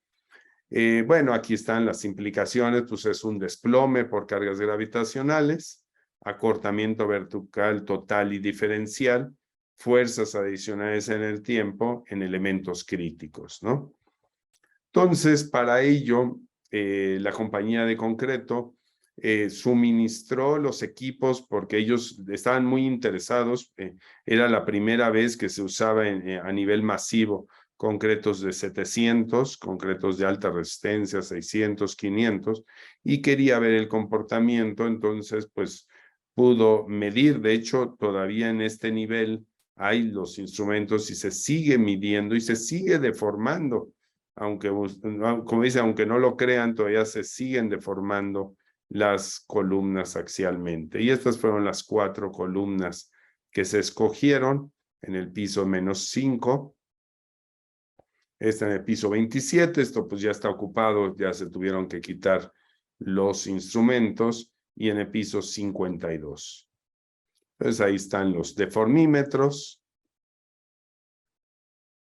Bueno, aquí están las implicaciones, pues es un desplome por cargas gravitacionales, acortamiento vertical total y diferencial, fuerzas adicionales en el tiempo en elementos críticos, ¿no? Entonces, para ello, la compañía de concreto suministró los equipos porque ellos estaban muy interesados. Era la primera vez que se usaba a nivel masivo concretos de 700, concretos de alta resistencia, 600, 500, y quería ver el comportamiento. Entonces, pues pudo medir. De hecho, todavía en este nivel hay los instrumentos y se sigue midiendo y se sigue deformando. Aunque, como dice, aunque no lo crean, todavía se siguen deformando las columnas axialmente. Y estas fueron las 4 columnas que se escogieron en el piso -5. Esta en el piso 27, esto pues ya está ocupado, ya se tuvieron que quitar los instrumentos, y en el piso 52. Entonces ahí están los deformímetros.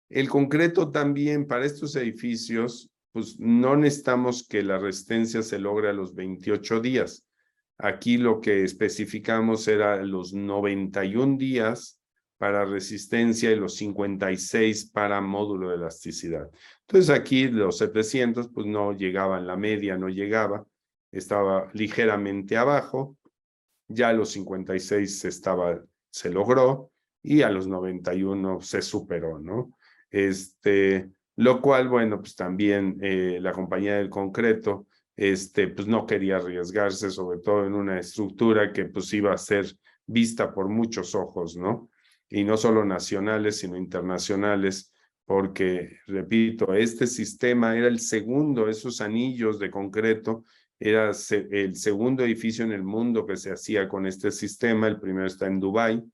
El concreto también para estos edificios, pues no necesitamos que la resistencia se logre a los 28 días. Aquí lo que especificamos era los 91 días para resistencia y los 56 para módulo de elasticidad. Entonces aquí los 700 pues no llegaban, la media no llegaba, estaba ligeramente abajo. Ya a los 56 se logró y a los 91 se superó, ¿no? Lo cual, bueno, pues también la compañía del concreto, pues no quería arriesgarse, sobre todo en una estructura que pues iba a ser vista por muchos ojos, ¿no? y no solo nacionales, sino internacionales, porque, repito, este sistema era el segundo, esos anillos de concreto, era el segundo edificio en el mundo que se hacía con este sistema. El primero está en Dubái,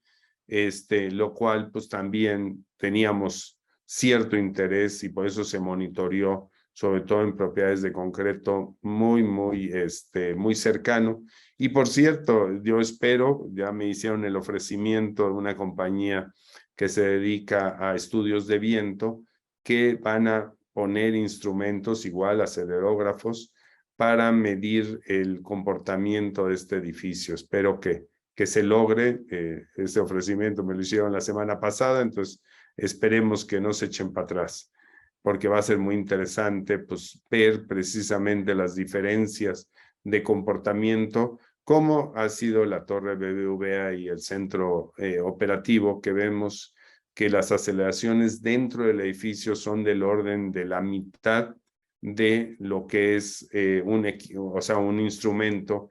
lo cual pues también teníamos cierto interés y por eso se monitoreó, sobre todo en propiedades de concreto muy cercano. Y por cierto, yo espero, ya me hicieron el ofrecimiento de una compañía que se dedica a estudios de viento, que van a poner instrumentos igual, acelerógrafos, para medir el comportamiento de este edificio. Espero que se logre. Este ofrecimiento me lo hicieron la semana pasada, entonces esperemos que no se echen para atrás, porque va a ser muy interesante pues, ver precisamente las diferencias de comportamiento, cómo ha sido la torre BBVA y el centro operativo, que vemos que las aceleraciones dentro del edificio son del orden de la mitad de lo que es un instrumento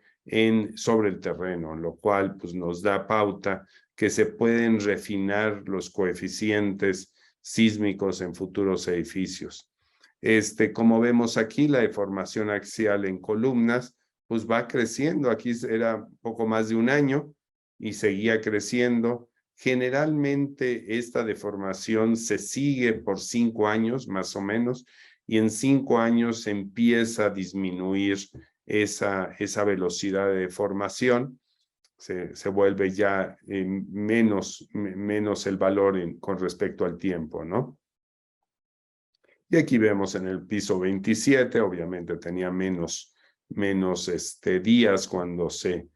sobre el terreno, lo cual pues, nos da pauta que se pueden refinar los coeficientes sísmicos en futuros edificios. Como vemos aquí, la deformación axial en columnas pues va creciendo. Aquí era poco más de un año y seguía creciendo. Generalmente esta deformación se sigue por 5 años más o menos, y en 5 años empieza a disminuir esa velocidad de deformación. Se vuelve ya menos el valor con respecto al tiempo, ¿no? Y aquí vemos en el piso 27, obviamente tenía menos días cuando se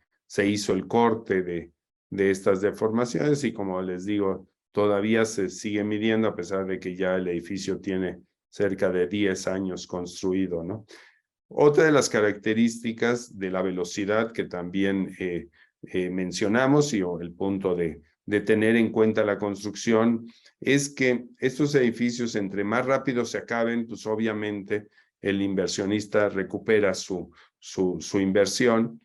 hizo el corte de estas deformaciones, y como les digo, todavía se sigue midiendo a pesar de que ya el edificio tiene cerca de 10 años construido, ¿no? Otra de las características de la velocidad que también mencionamos, y el punto de tener en cuenta la construcción, es que estos edificios, entre más rápido se acaben, pues obviamente el inversionista recupera su inversión,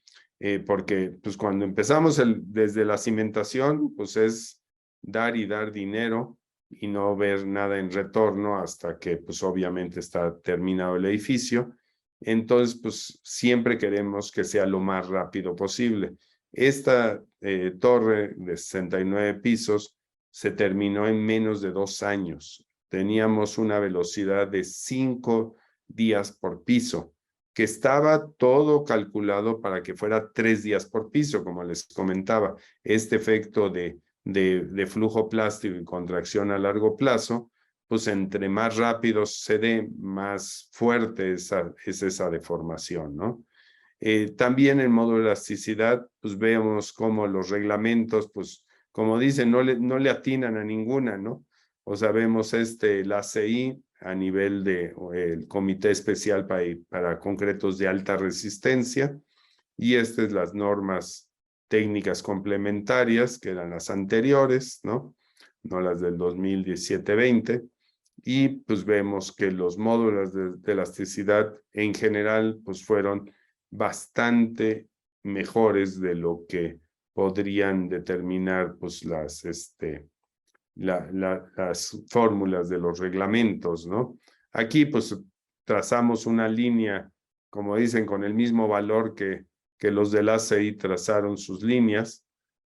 porque pues cuando empezamos desde la cimentación, pues es dar y dar dinero y no ver nada en retorno hasta que pues obviamente está terminado el edificio. Entonces, pues siempre queremos que sea lo más rápido posible. Esta torre de 69 pisos se terminó en menos de 2 años. Teníamos una velocidad de 5 días por piso, que estaba todo calculado para que fuera 3 días por piso, como les comentaba. Este efecto de flujo plástico y contracción a largo plazo, pues entre más rápido se dé, más fuerte es esa deformación, ¿no? También en modo de elasticidad, pues vemos cómo los reglamentos, pues como dicen, no le atinan a ninguna, ¿no? O sea, vemos la ACI a nivel el Comité Especial para Concretos de Alta Resistencia, y estas las normas técnicas complementarias, que eran las anteriores, ¿no? No las del 2017-20, y pues vemos que los módulos de elasticidad en general pues fueron bastante mejores de lo que podrían determinar pues las fórmulas de los reglamentos, ¿no? Aquí pues trazamos una línea, como dicen, con el mismo valor que los del ACI trazaron sus líneas,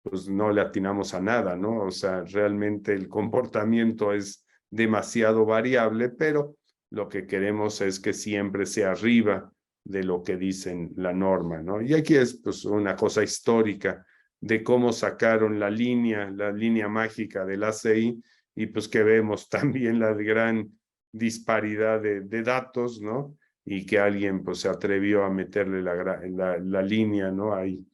pues no le atinamos a nada, ¿no? O sea, realmente el comportamiento es demasiado variable, pero lo que queremos es que siempre sea arriba de lo que dicen la norma, ¿no? Y aquí es pues una cosa histórica de cómo sacaron la línea mágica del ACI, y pues que vemos también la gran disparidad de datos, ¿no? Y que alguien pues se atrevió a meterle la línea, ¿no? Ahí.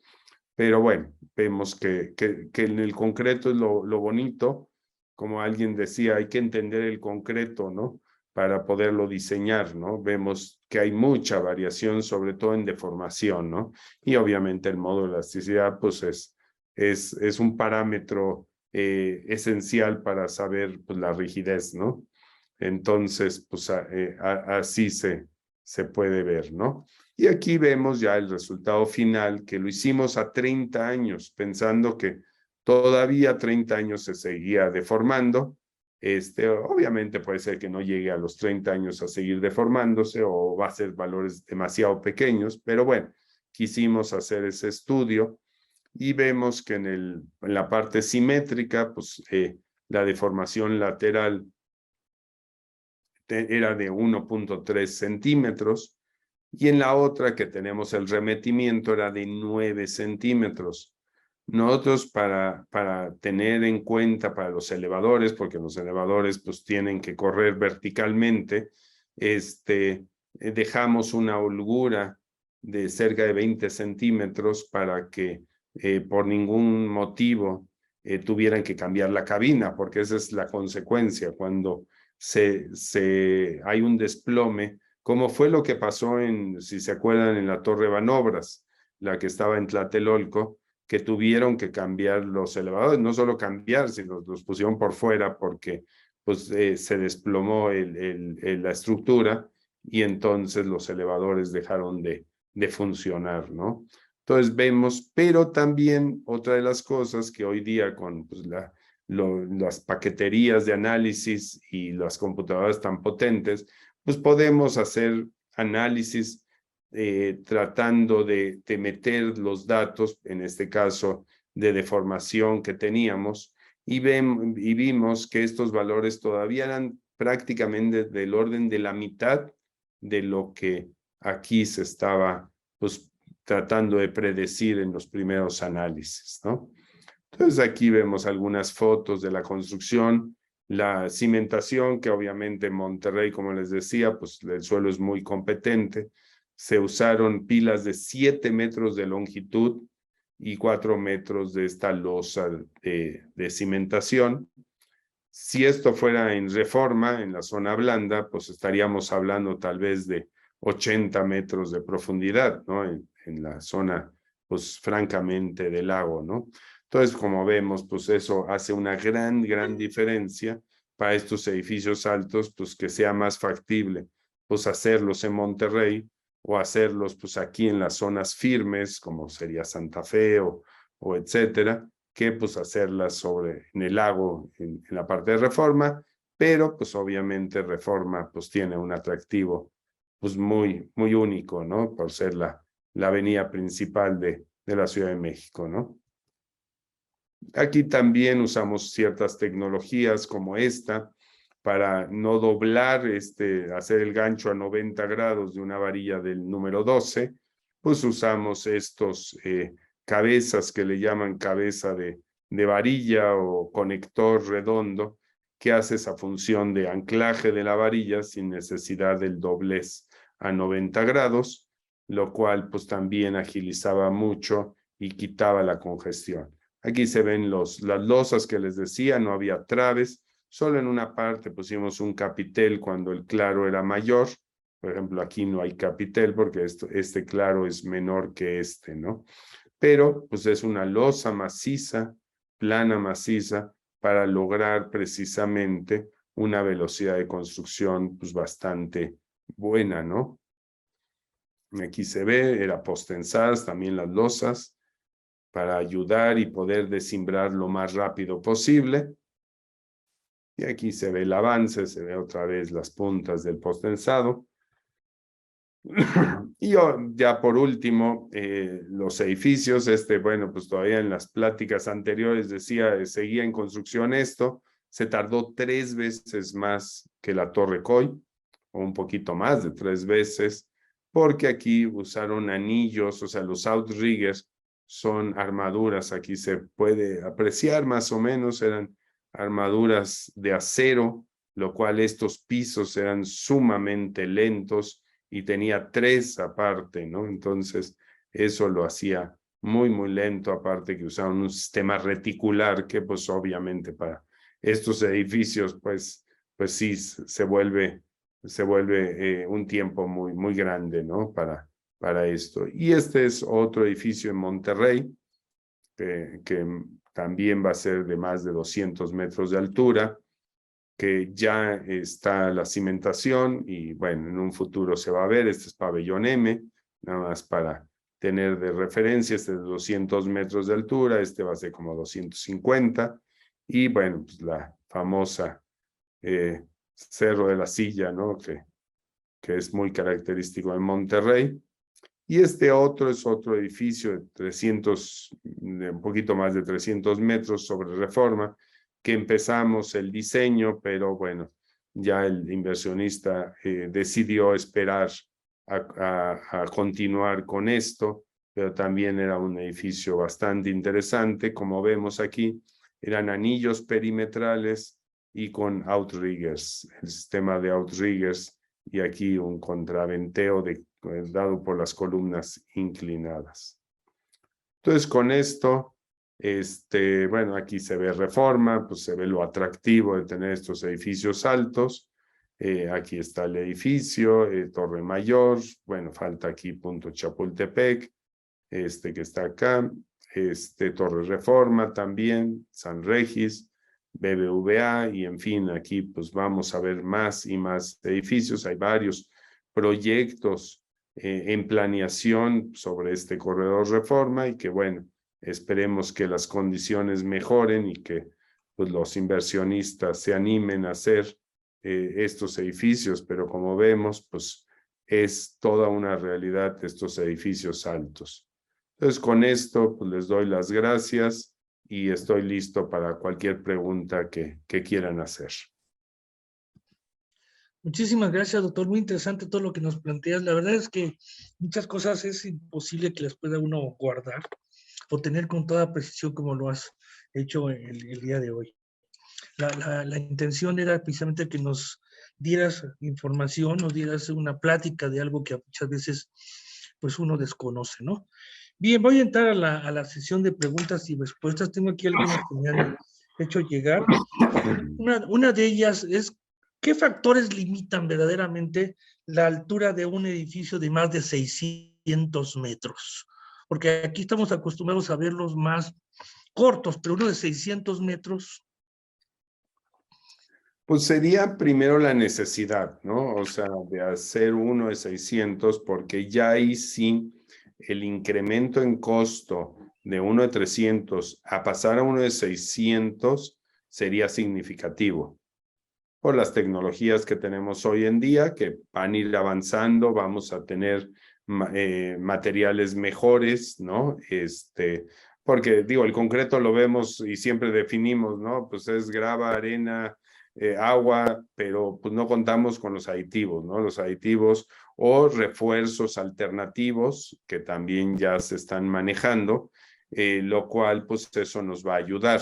Pero bueno, vemos que en el concreto es lo bonito. Como alguien decía, hay que entender el concreto, ¿no? Para poderlo diseñar, ¿no? Vemos que hay mucha variación, sobre todo en deformación, ¿no? Y obviamente el modo de elasticidad, pues es un parámetro esencial para saber pues, la rigidez, ¿no? Entonces, pues así se puede ver, ¿no? Y aquí vemos ya el resultado final, que lo hicimos a 30 años, pensando que Todavía 30 años se seguía deformando. Obviamente puede ser que no llegue a los 30 años a seguir deformándose o va a ser valores demasiado pequeños, pero bueno, quisimos hacer ese estudio y vemos que en la parte simétrica, pues la deformación lateral era de 1.3 centímetros y en la otra que tenemos el remetimiento era de 9 centímetros. Nosotros para tener en cuenta para los elevadores, porque los elevadores pues tienen que correr verticalmente, dejamos una holgura de cerca de 20 centímetros para que por ningún motivo tuvieran que cambiar la cabina, porque esa es la consecuencia cuando hay un desplome, como fue lo que pasó si se acuerdan, en la Torre Banobras, la que estaba en Tlatelolco, que tuvieron que cambiar los elevadores, no solo cambiar, sino los pusieron por fuera porque pues, se desplomó la estructura y entonces los elevadores dejaron de funcionar, ¿no? Entonces vemos, pero también otra de las cosas que hoy día con pues, las paqueterías de análisis y las computadoras tan potentes, pues podemos hacer análisis tratando de meter los datos, en este caso de deformación que teníamos, y vimos que estos valores todavía eran prácticamente del orden de la mitad de lo que aquí se estaba pues, tratando de predecir en los primeros análisis, ¿no? Entonces aquí vemos algunas fotos de la construcción, la cimentación, que obviamente en Monterrey, como les decía, pues el suelo es muy competente. Se usaron pilas de 7 metros de longitud y 4 metros de esta losa de cimentación. Si esto fuera en Reforma, en la zona blanda, pues estaríamos hablando tal vez de 80 metros de profundidad, ¿no? En la zona, pues francamente del lago, ¿no? Entonces, como vemos, pues eso hace una gran diferencia para estos edificios altos, pues que sea más factible, pues hacerlos en Monterrey o hacerlos pues aquí en las zonas firmes, como sería Santa Fe o etcétera, que pues hacerlas en el lago, en la parte de Reforma, pero pues obviamente Reforma pues tiene un atractivo pues muy único, ¿no? Por ser la avenida principal de la Ciudad de México, ¿no? Aquí también usamos ciertas tecnologías como esta para no doblar, hacer el gancho a 90 grados de una varilla del número 12, pues usamos estos cabezas que le llaman cabeza de varilla o conector redondo, que hace esa función de anclaje de la varilla sin necesidad del doblez a 90 grados, lo cual pues también agilizaba mucho y quitaba la congestión. Aquí se ven las losas que les decía, no había traves, solo en una parte pusimos un capitel cuando el claro era mayor. Por ejemplo, aquí no hay capitel porque este claro es menor que ¿no? Pero pues es una losa maciza, plana maciza, para lograr precisamente una velocidad de construcción pues bastante buena, ¿no? Aquí se ve, era postensadas también las losas, para ayudar y poder descimbrar lo más rápido posible. Y aquí se ve el avance, se ve otra vez las puntas del postensado. Y ya por último, los edificios, bueno, pues todavía en las pláticas anteriores decía, seguía en construcción esto, se tardó 3 veces más que la Torre Coy, o un poquito más de 3 veces, porque aquí usaron anillos, o sea, los outriggers son armaduras, aquí se puede apreciar más o menos, eran armaduras de acero, lo cual estos pisos eran sumamente lentos y tenía 3 aparte, ¿no? Entonces, eso lo hacía muy lento, aparte que usaban un sistema reticular que pues obviamente para estos edificios pues sí se vuelve un tiempo muy grande, ¿no? Para esto. Y este es otro edificio en Monterrey, que también va a ser de más de 200 metros de altura, que ya está la cimentación y bueno, en un futuro se va a ver, este es pabellón M, nada más para tener de referencia. Este de 200 metros de altura, este va a ser como 250. Y bueno, pues la famosa Cerro de la Silla, ¿no? Que es muy característico de Monterrey. Y este otro es otro edificio de 300, de un poquito más de 300 metros sobre Reforma, que empezamos el diseño, pero bueno, ya el inversionista decidió esperar a continuar con esto, pero también era un edificio bastante interesante. Como vemos aquí, eran anillos perimetrales y con outriggers, el sistema de outriggers, y aquí un contraventeo dado por las columnas inclinadas. Entonces, con esto, bueno, aquí se ve Reforma, pues se ve lo atractivo de tener estos edificios altos. Aquí está el edificio, Torre Mayor, bueno, falta aquí Punto Chapultepec, que está acá, Torre Reforma también, San Regis, BBVA, y en fin, aquí pues vamos a ver más y más edificios. Hay varios proyectos en planeación sobre este corredor Reforma, y que bueno, esperemos que las condiciones mejoren y que pues los inversionistas se animen a hacer estos edificios, pero como vemos, pues es toda una realidad estos edificios altos. Entonces, con esto, pues les doy las gracias y estoy listo para cualquier pregunta que quieran hacer. Muchísimas gracias, doctor. Muy interesante todo lo que nos planteas. La verdad es que muchas cosas es imposible que las pueda uno guardar o tener con toda precisión como lo has hecho el día de hoy. La intención era precisamente que nos dieras información, nos dieras una plática de algo que muchas veces pues uno desconoce, ¿no? Bien, voy a entrar a la sesión de preguntas y respuestas. Tengo aquí algunas que me han hecho llegar. Una de ellas es, ¿qué factores limitan verdaderamente la altura de un edificio de más de 600 metros? Porque aquí estamos acostumbrados a verlos más cortos, pero uno de 600 metros... Pues sería primero la necesidad, ¿no? O sea, de hacer uno de 600, porque ya ahí sí el incremento en costo de uno de 300 a pasar a uno de 600 sería significativo. Por las tecnologías que tenemos hoy en día, que van a ir avanzando, vamos a tener materiales mejores, ¿no? Porque digo, el concreto lo vemos y siempre definimos, ¿no? Pues es grava, arena, agua, pero pues no contamos con los aditivos, ¿no? Los aditivos o refuerzos alternativos que también ya se están manejando, lo cual pues eso nos va a ayudar.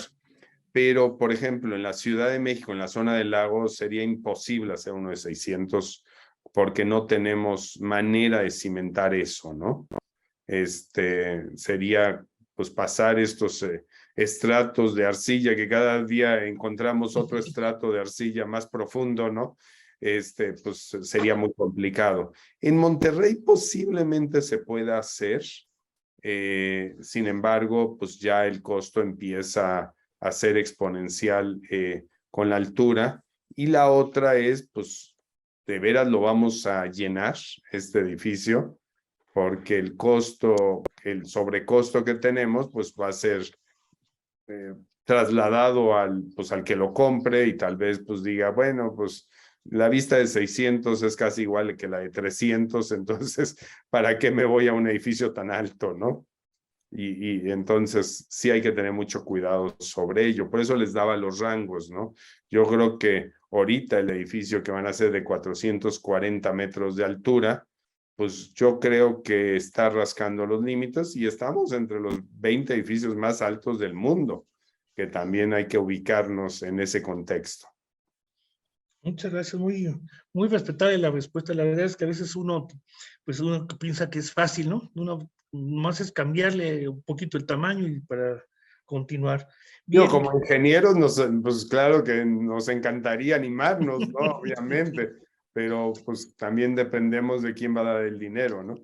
Pero, por ejemplo, en la Ciudad de México, en la zona del lago, sería imposible hacer uno de 600 porque no tenemos manera de cimentar eso, ¿no? Sería pues pasar estos estratos de arcilla, que cada día encontramos otro estrato de arcilla más profundo, ¿no? Pues sería muy complicado. En Monterrey posiblemente se pueda hacer, sin embargo, pues ya el costo empieza a ser exponencial con la altura. Y la otra es, pues, de veras lo vamos a llenar este edificio, porque el costo, el sobrecosto que tenemos, pues va a ser trasladado pues, al que lo compre, y tal vez pues diga, bueno, pues la vista de 600 es casi igual que la de 300, entonces, ¿para qué me voy a un edificio tan alto, no? Y entonces sí hay que tener mucho cuidado sobre ello. Por eso les daba los rangos, ¿no? Yo creo que ahorita el edificio que van a ser de 440 metros de altura, pues yo creo que está rascando los límites, y estamos entre los 20 edificios más altos del mundo, que también hay que ubicarnos en ese contexto. Muchas gracias, muy respetable la respuesta. La verdad es que a veces uno piensa que es fácil, ¿no? Uno más es cambiarle un poquito el tamaño y para continuar. Bien. Yo, Bien. como ingenieros, pues claro que nos encantaría animarnos, ¿no? Obviamente, pero pues también dependemos de quién va a dar el dinero, ¿no?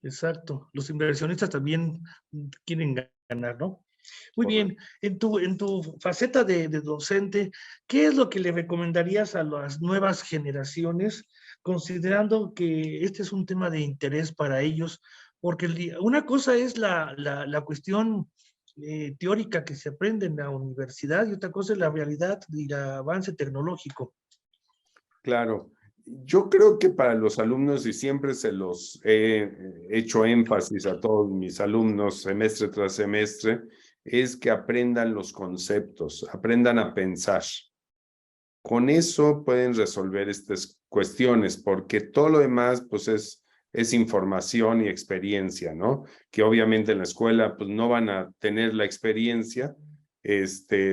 Exacto. Los inversionistas también quieren ganar, ¿no? Muy bien. En tu faceta de docente, ¿qué es lo que le recomendarías a las nuevas generaciones, considerando que este es un tema de interés para ellos, porque una cosa es la cuestión teórica que se aprende en la universidad y otra cosa es la realidad y el avance tecnológico. Claro, yo creo que para los alumnos, y siempre se los he hecho énfasis a todos mis alumnos semestre tras semestre, es que aprendan los conceptos, aprendan a pensar. Con eso pueden resolver estas cuestiones, porque todo lo demás pues es información y experiencia, ¿no? Que obviamente en la escuela pues no van a tener la experiencia,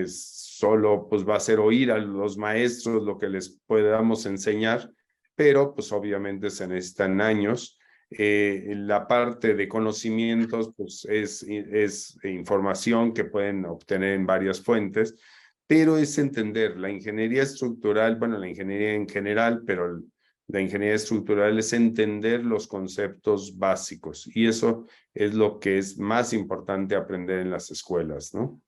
solo pues va a ser oír a los maestros lo que les podamos enseñar, pero pues obviamente se necesitan años. La parte de conocimientos pues es información que pueden obtener en varias fuentes, pero es entender la ingeniería estructural, bueno, la ingeniería en general, pero la ingeniería estructural es entender los conceptos básicos, y eso es lo que es más importante aprender en las escuelas, ¿no?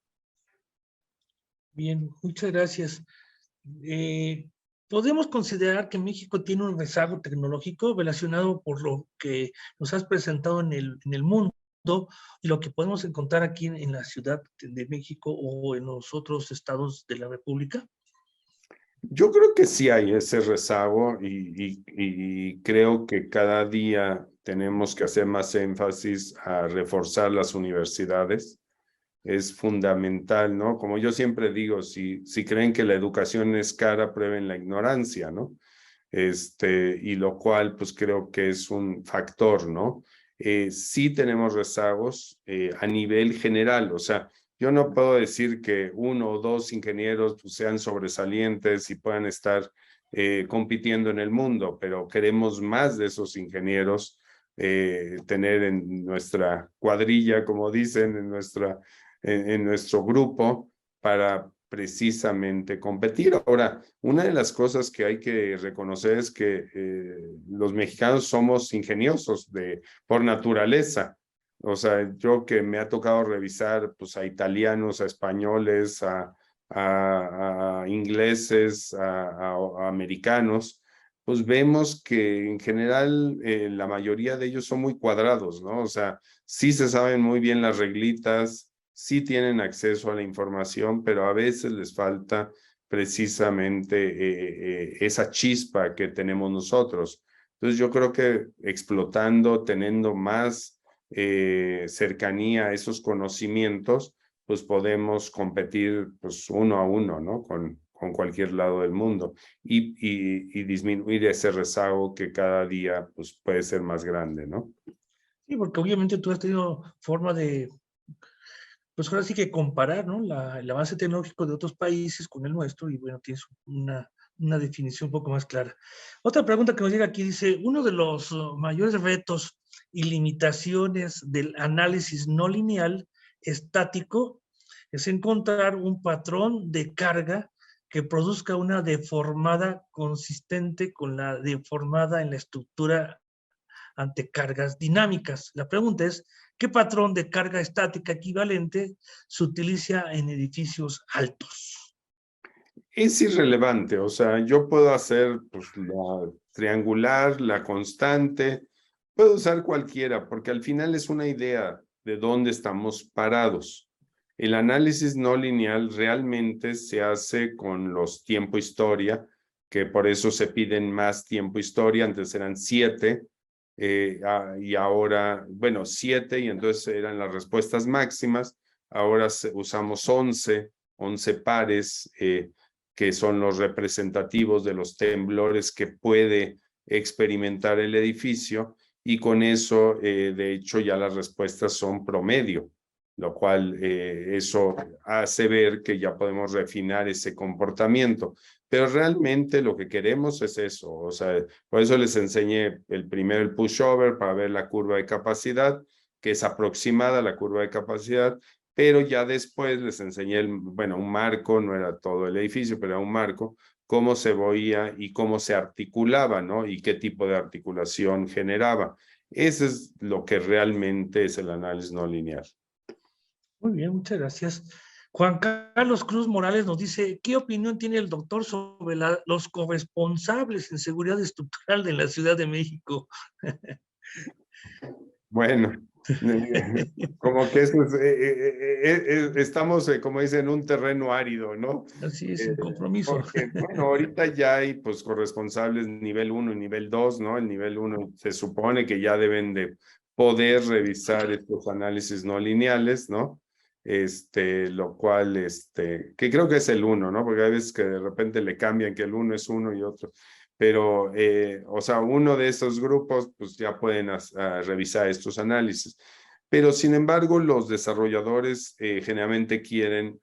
Bien, muchas gracias. ¿Podemos considerar que México tiene un rezago tecnológico relacionado por lo que nos has presentado en el mundo y lo que podemos encontrar aquí en la Ciudad de México o en los otros estados de la República? Yo creo que sí hay ese rezago y creo que cada día tenemos que hacer más énfasis a reforzar las universidades. Es fundamental, ¿no? Como yo siempre digo, si creen que la educación es cara, prueben la ignorancia, ¿no? Y lo cual, pues creo que es un factor, ¿no? Sí tenemos rezagos a nivel general, o sea, yo no puedo decir que uno o dos ingenieros pues, sean sobresalientes y puedan estar compitiendo en el mundo, pero queremos más de esos ingenieros, tener en nuestra cuadrilla, como dicen, en nuestro grupo, para precisamente competir. Ahora, una de las cosas que hay que reconocer es que los mexicanos somos ingeniosos por naturaleza. O sea, yo que me ha tocado revisar pues, a italianos, a españoles, a ingleses, a americanos, pues vemos que en general la mayoría de ellos son muy cuadrados, ¿no? O sea, sí se saben muy bien las reglitas, sí tienen acceso a la información, pero a veces les falta precisamente esa chispa que tenemos nosotros. Entonces yo creo que explotando, teniendo más cercanía a esos conocimientos, pues podemos competir pues uno a uno, ¿no? Con cualquier lado del mundo y disminuir ese rezago que cada día pues puede ser más grande, ¿no? Sí, porque obviamente tú has tenido forma de, pues ahora sí que comparar, ¿no? El avance tecnológico de otros países con el nuestro y bueno, tienes una definición un poco más clara. Otra pregunta que nos llega aquí dice, uno de los mayores retos y limitaciones del análisis no lineal estático es encontrar un patrón de carga que produzca una deformada consistente con la deformada en la estructura ante cargas dinámicas. La pregunta es, ¿qué patrón de carga estática equivalente se utiliza en edificios altos? Es irrelevante, o sea, yo puedo hacer pues, la triangular, la constante, puedo usar cualquiera, porque al final es una idea de dónde estamos parados. El análisis no lineal realmente se hace con los tiempo-historia, que por eso se piden más tiempo-historia, antes eran 7, y ahora, bueno, 7, y entonces eran las respuestas máximas, ahora usamos 11 pares, que son los representativos de los temblores que puede experimentar el edificio, y con eso, de hecho, ya las respuestas son promedio, lo cual eso hace ver que ya podemos refinar ese comportamiento. Pero realmente lo que queremos es eso, o sea, por eso les enseñé el pushover para ver la curva de capacidad, que es aproximada a la curva de capacidad, pero ya después les enseñé, bueno, un marco, no era todo el edificio, pero era un marco, cómo se veía y cómo se articulaba, ¿no? Y qué tipo de articulación generaba. Ese es lo que realmente es el análisis no lineal. Muy bien, muchas gracias. Juan Carlos Cruz Morales nos dice, ¿qué opinión tiene el doctor sobre los corresponsables en seguridad estructural de la Ciudad de México? Bueno, como que eso estamos, como dicen, en un terreno árido, ¿no? Así es, un compromiso. Porque, bueno, ahorita ya hay pues corresponsables nivel 1 y nivel 2, ¿no? El nivel 1 se supone que ya deben de poder revisar estos análisis no lineales, ¿no? Lo cual, que creo que es el 1, ¿no? Porque hay veces que de repente le cambian que el 1 es uno y otro. Pero, o sea, uno de esos grupos, pues ya pueden revisar estos análisis. Pero, sin embargo, los desarrolladores generalmente quieren,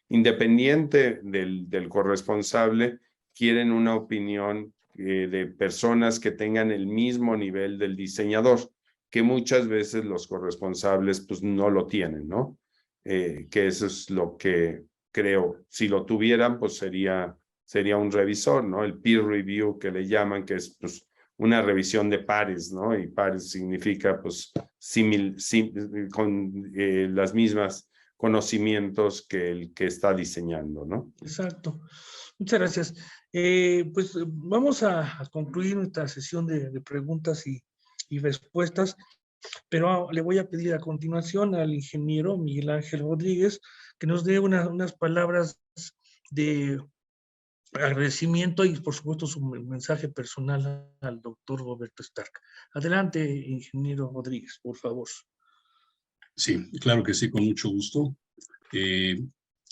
independiente del corresponsable, quieren una opinión de personas que tengan el mismo nivel del diseñador, que muchas veces los corresponsables pues no lo tienen, ¿no? Que eso es lo que creo, si lo tuvieran, pues sería un revisor, ¿no? El peer review que le llaman, que es pues una revisión de pares, ¿no? Y pares significa pues con las mismas conocimientos que el que está diseñando, ¿no? Exacto. Muchas gracias. Pues vamos a concluir nuestra sesión de preguntas y respuestas, pero le voy a pedir a continuación al ingeniero Miguel Ángel Rodríguez que nos dé unas palabras de agradecimiento y por supuesto su mensaje personal al doctor Roberto Stark. Adelante, ingeniero Rodríguez, por favor. Sí, claro que sí, con mucho gusto.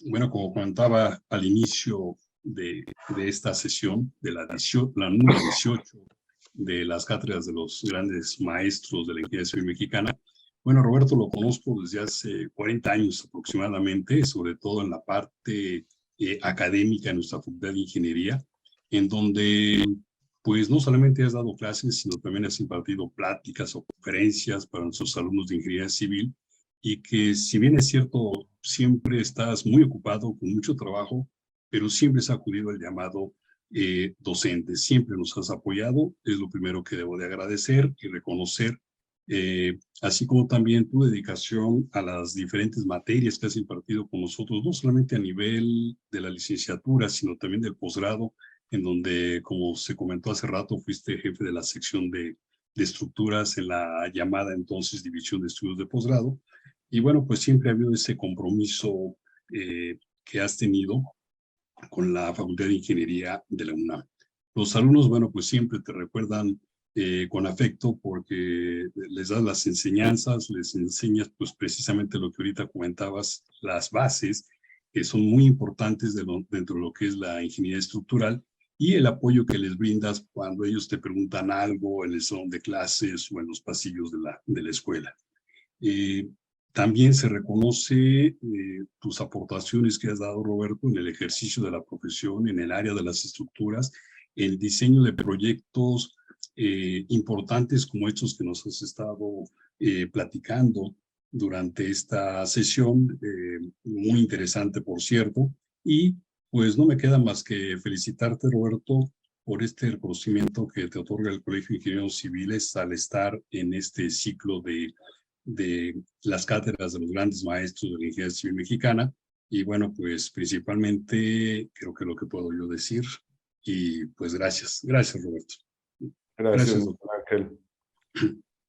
Bueno, como comentaba al inicio de esta sesión, de la número 18 de las cátedras de los grandes maestros de la ingeniería civil mexicana, bueno, Roberto lo conozco desde hace 40 años aproximadamente, sobre todo en la parte académica de nuestra Facultad de Ingeniería, en donde pues no solamente has dado clases, sino también has impartido pláticas o conferencias para nuestros alumnos de ingeniería civil, y que si bien es cierto, siempre estás muy ocupado, con mucho trabajo, pero siempre has acudido al llamado docente, siempre nos has apoyado, es lo primero que debo de agradecer y reconocer, así como también tu dedicación a las diferentes materias que has impartido con nosotros, no solamente a nivel de la licenciatura, sino también del posgrado, en donde, como se comentó hace rato, fuiste jefe de la sección de estructuras en la llamada entonces División de Estudios de Posgrado. Y bueno, pues siempre ha habido ese compromiso que has tenido con la Facultad de Ingeniería de la UNAM. Los alumnos, bueno, pues siempre te recuerdan con afecto porque les das las enseñanzas, les enseñas pues precisamente lo que ahorita comentabas, las bases, que son muy importantes dentro de lo que es la ingeniería estructural, y el apoyo que les brindas cuando ellos te preguntan algo en el salón de clases o en los pasillos de la escuela. También se reconoce tus aportaciones que has dado, Roberto, en el ejercicio de la profesión, en el área de las estructuras, el diseño de proyectos importantes como estos que nos has estado platicando durante esta sesión, muy interesante, por cierto. Y pues no me queda más que felicitarte, Roberto, por este reconocimiento que te otorga el Colegio de Ingenieros Civiles al estar en este ciclo de las cátedras de los grandes maestros de la ingeniería civil mexicana. Y bueno, pues principalmente creo que lo que puedo yo decir. Y pues gracias, Roberto. Gracias, doctor Ángel.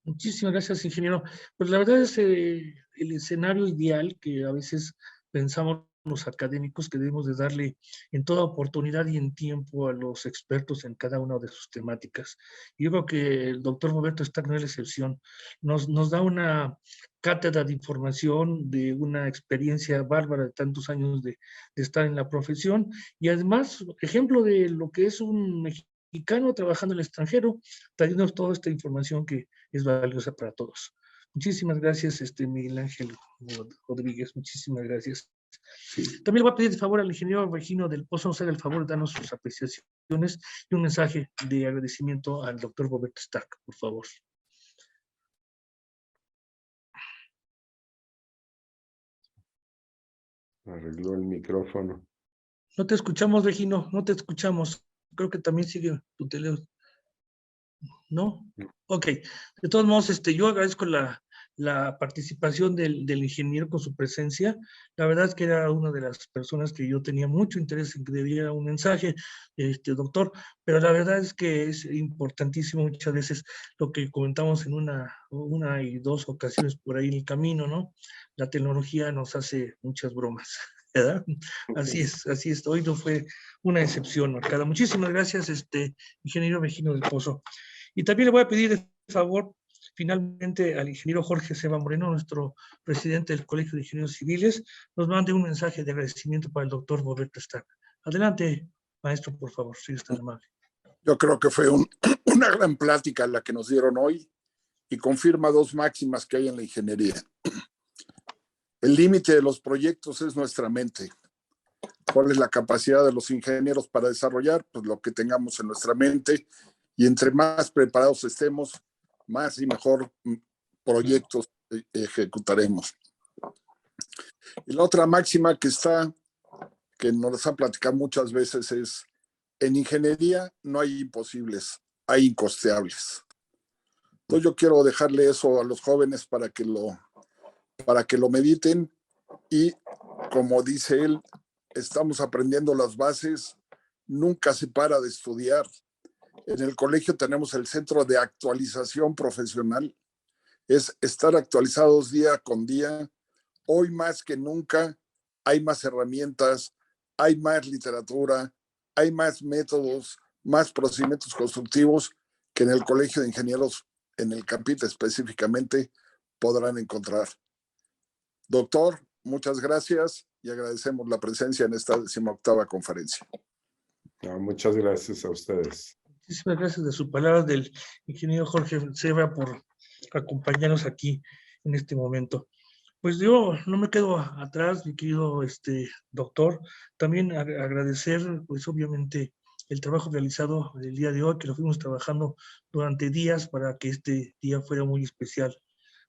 Muchísimas gracias, ingeniero. Pues la verdad es el escenario ideal que a veces pensamos los académicos que debemos de darle en toda oportunidad y en tiempo a los expertos en cada una de sus temáticas. Yo creo que el doctor Roberto Stark no es la excepción. Nos da una cátedra de información, de una experiencia bárbara de tantos años de estar en la profesión, y además ejemplo de lo que es un mexicano trabajando en el extranjero, trayendo toda esta información que es valiosa para todos. Muchísimas gracias, Miguel Ángel Rodríguez, muchísimas gracias. También le voy a pedir de favor al ingeniero Regino del Pozo, nos haga el favor de darnos sus apreciaciones y un mensaje de agradecimiento al doctor Roberto Stark, por favor. Arregló el micrófono. No te escuchamos, Regino, no te escuchamos. Creo que también sigue tu teléfono. ¿No? Ok. De todos modos, yo agradezco la la participación del ingeniero con su presencia. La verdad es que era una de las personas que yo tenía mucho interés en que diera un mensaje, doctor, pero la verdad es que es importantísimo muchas veces lo que comentamos en una y dos ocasiones por ahí en el camino, ¿no? La tecnología nos hace muchas bromas, ¿verdad? Así es, hoy no fue una excepción marcada. Muchísimas gracias, ingeniero Mejino del Pozo. Y también le voy a pedir de favor finalmente al ingeniero Jorge Seba Moreno, nuestro presidente del Colegio de Ingenieros Civiles, nos mande un mensaje de agradecimiento para el doctor Roberto Stark. Adelante, maestro, por favor, si es tan amable. Yo creo que fue una gran plática la que nos dieron hoy y confirma dos máximas que hay en la ingeniería. El límite de los proyectos es nuestra mente. ¿Cuál es la capacidad de los ingenieros para desarrollar? Pues lo que tengamos en nuestra mente, y entre más preparados estemos, más y mejor proyectos ejecutaremos. Y la otra máxima que nos han platicado muchas veces es: en ingeniería no hay imposibles, hay incosteables. Entonces yo quiero dejarle eso a los jóvenes para que lo mediten, y como dice él, estamos aprendiendo las bases, nunca se para de estudiar. En el colegio tenemos el Centro de Actualización Profesional, es estar actualizados día con día. Hoy más que nunca hay más herramientas, hay más literatura, hay más métodos, más procedimientos constructivos que en el Colegio de Ingenieros, en el CAPIT específicamente, podrán encontrar. Doctor, muchas gracias y agradecemos la presencia en esta 18ª conferencia. Muchas gracias a ustedes. Muchísimas gracias de su palabra del ingeniero Jorge Seba por acompañarnos aquí en este momento. Pues yo no me quedo atrás, mi querido doctor. También agradecer, pues obviamente, el trabajo realizado el día de hoy, que lo fuimos trabajando durante días para que este día fuera muy especial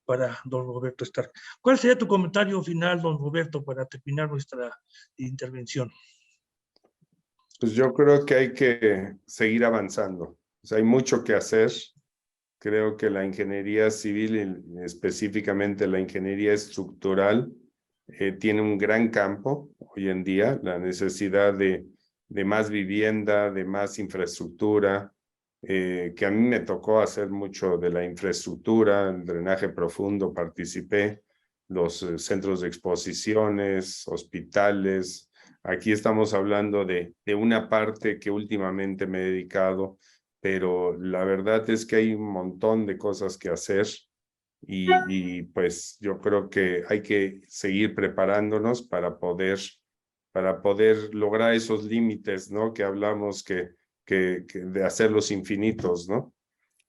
para don Roberto Stark. ¿Cuál sería tu comentario final, don Roberto, para terminar nuestra intervención? Pues yo creo que hay que seguir avanzando. O sea, hay mucho que hacer. Creo que la ingeniería civil, específicamente la ingeniería estructural, tiene un gran campo hoy en día. La necesidad de más vivienda, de más infraestructura, que a mí me tocó hacer mucho de la infraestructura, el drenaje profundo, participé, los centros de exposiciones, hospitales. Aquí estamos hablando de una parte que últimamente me he dedicado, pero la verdad es que hay un montón de cosas que hacer y pues yo creo que hay que seguir preparándonos para poder lograr esos límites, ¿no? Que hablamos que de hacerlos infinitos, ¿no?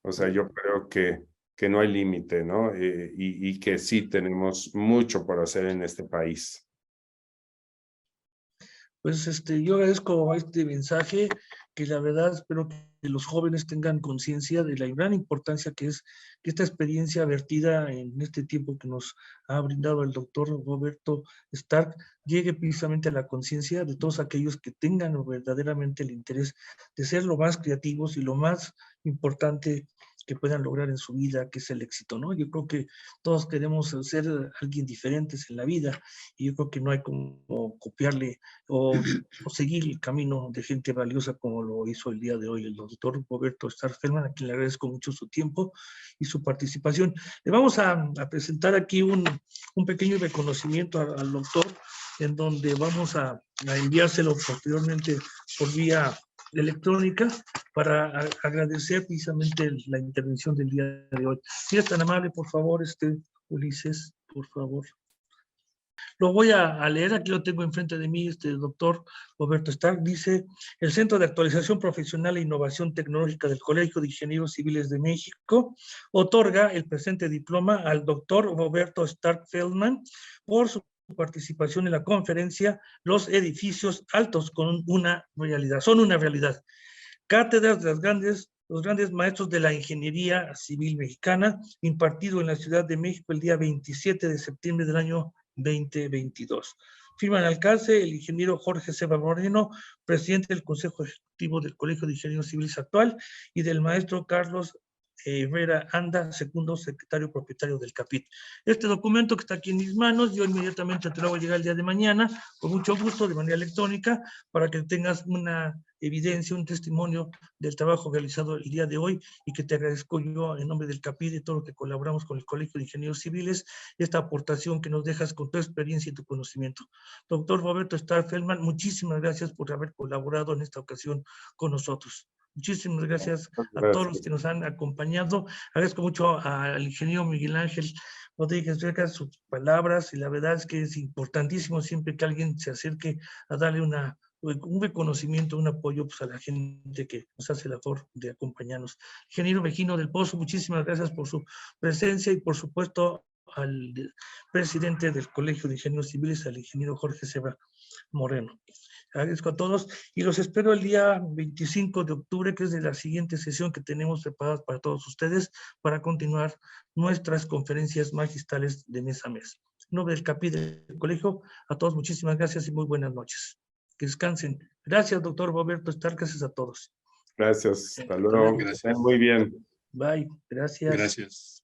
O sea, yo creo que no hay límite, ¿no? Y que sí tenemos mucho por hacer en este país. Pues yo agradezco este mensaje, que la verdad espero que los jóvenes tengan conciencia de la gran importancia que es que esta experiencia vertida en este tiempo que nos ha brindado el doctor Roberto Stark llegue precisamente a la conciencia de todos aquellos que tengan verdaderamente el interés de ser lo más creativos y lo más importante que puedan lograr en su vida, que es el éxito, ¿no? Yo creo que todos queremos ser alguien diferentes en la vida, y yo creo que no hay como copiarle o seguir el camino de gente valiosa como lo hizo el día de hoy el doctor Roberto Stark-Feldman, a quien le agradezco mucho su tiempo y su participación. Le vamos a presentar aquí un pequeño reconocimiento al doctor, en donde vamos a enviárselo posteriormente por vía electrónica para agradecer precisamente la intervención del día de hoy. Si es tan amable, por favor, Ulises, por favor. Lo voy a leer, aquí lo tengo enfrente de mí, doctor Roberto Stark. Dice: el Centro de Actualización Profesional e Innovación Tecnológica del Colegio de Ingenieros Civiles de México otorga el presente diploma al doctor Roberto Stark-Feldman por su participación en la conferencia Los edificios altos son una realidad. Cátedras de los grandes maestros de la ingeniería civil mexicana, impartido en la Ciudad de México el día 27 de septiembre del año 2022. Firman alcance el ingeniero Jorge Seba Moreno, presidente del Consejo Ejecutivo del Colegio de Ingenieros Civiles actual, y del maestro Carlos Herrera Anda, segundo secretario propietario del CAPIT. Este documento que está aquí en mis manos, yo inmediatamente te lo voy a llegar el día de mañana, con mucho gusto, de manera electrónica, para que tengas una evidencia, un testimonio del trabajo realizado el día de hoy, y que te agradezco yo en nombre del CAPIT y todo lo que colaboramos con el Colegio de Ingenieros Civiles, esta aportación que nos dejas con tu experiencia y tu conocimiento. Doctor Roberto Starr-Feldman, muchísimas gracias por haber colaborado en esta ocasión con nosotros. Muchísimas gracias a todos los que nos han acompañado. Agradezco mucho al ingeniero Miguel Ángel Rodríguez Vega sus palabras, y la verdad es que es importantísimo siempre que alguien se acerque a darle un reconocimiento, un apoyo, pues, a la gente que nos hace el favor de acompañarnos. Ingeniero Mejino del Pozo, muchísimas gracias por su presencia, y por supuesto al presidente del Colegio de Ingenieros Civiles, al ingeniero Jorge Sebra Moreno. Agradezco a todos y los espero el día 25 de octubre, que es de la siguiente sesión que tenemos preparadas para todos ustedes, para continuar nuestras conferencias magistrales de mes a mes. En nombre del CAPIT del colegio, a todos muchísimas gracias y muy buenas noches. Que descansen. Gracias, doctor Roberto Starr, gracias a todos. Gracias, hasta luego. Gracias. Muy bien. Bye, gracias. Gracias.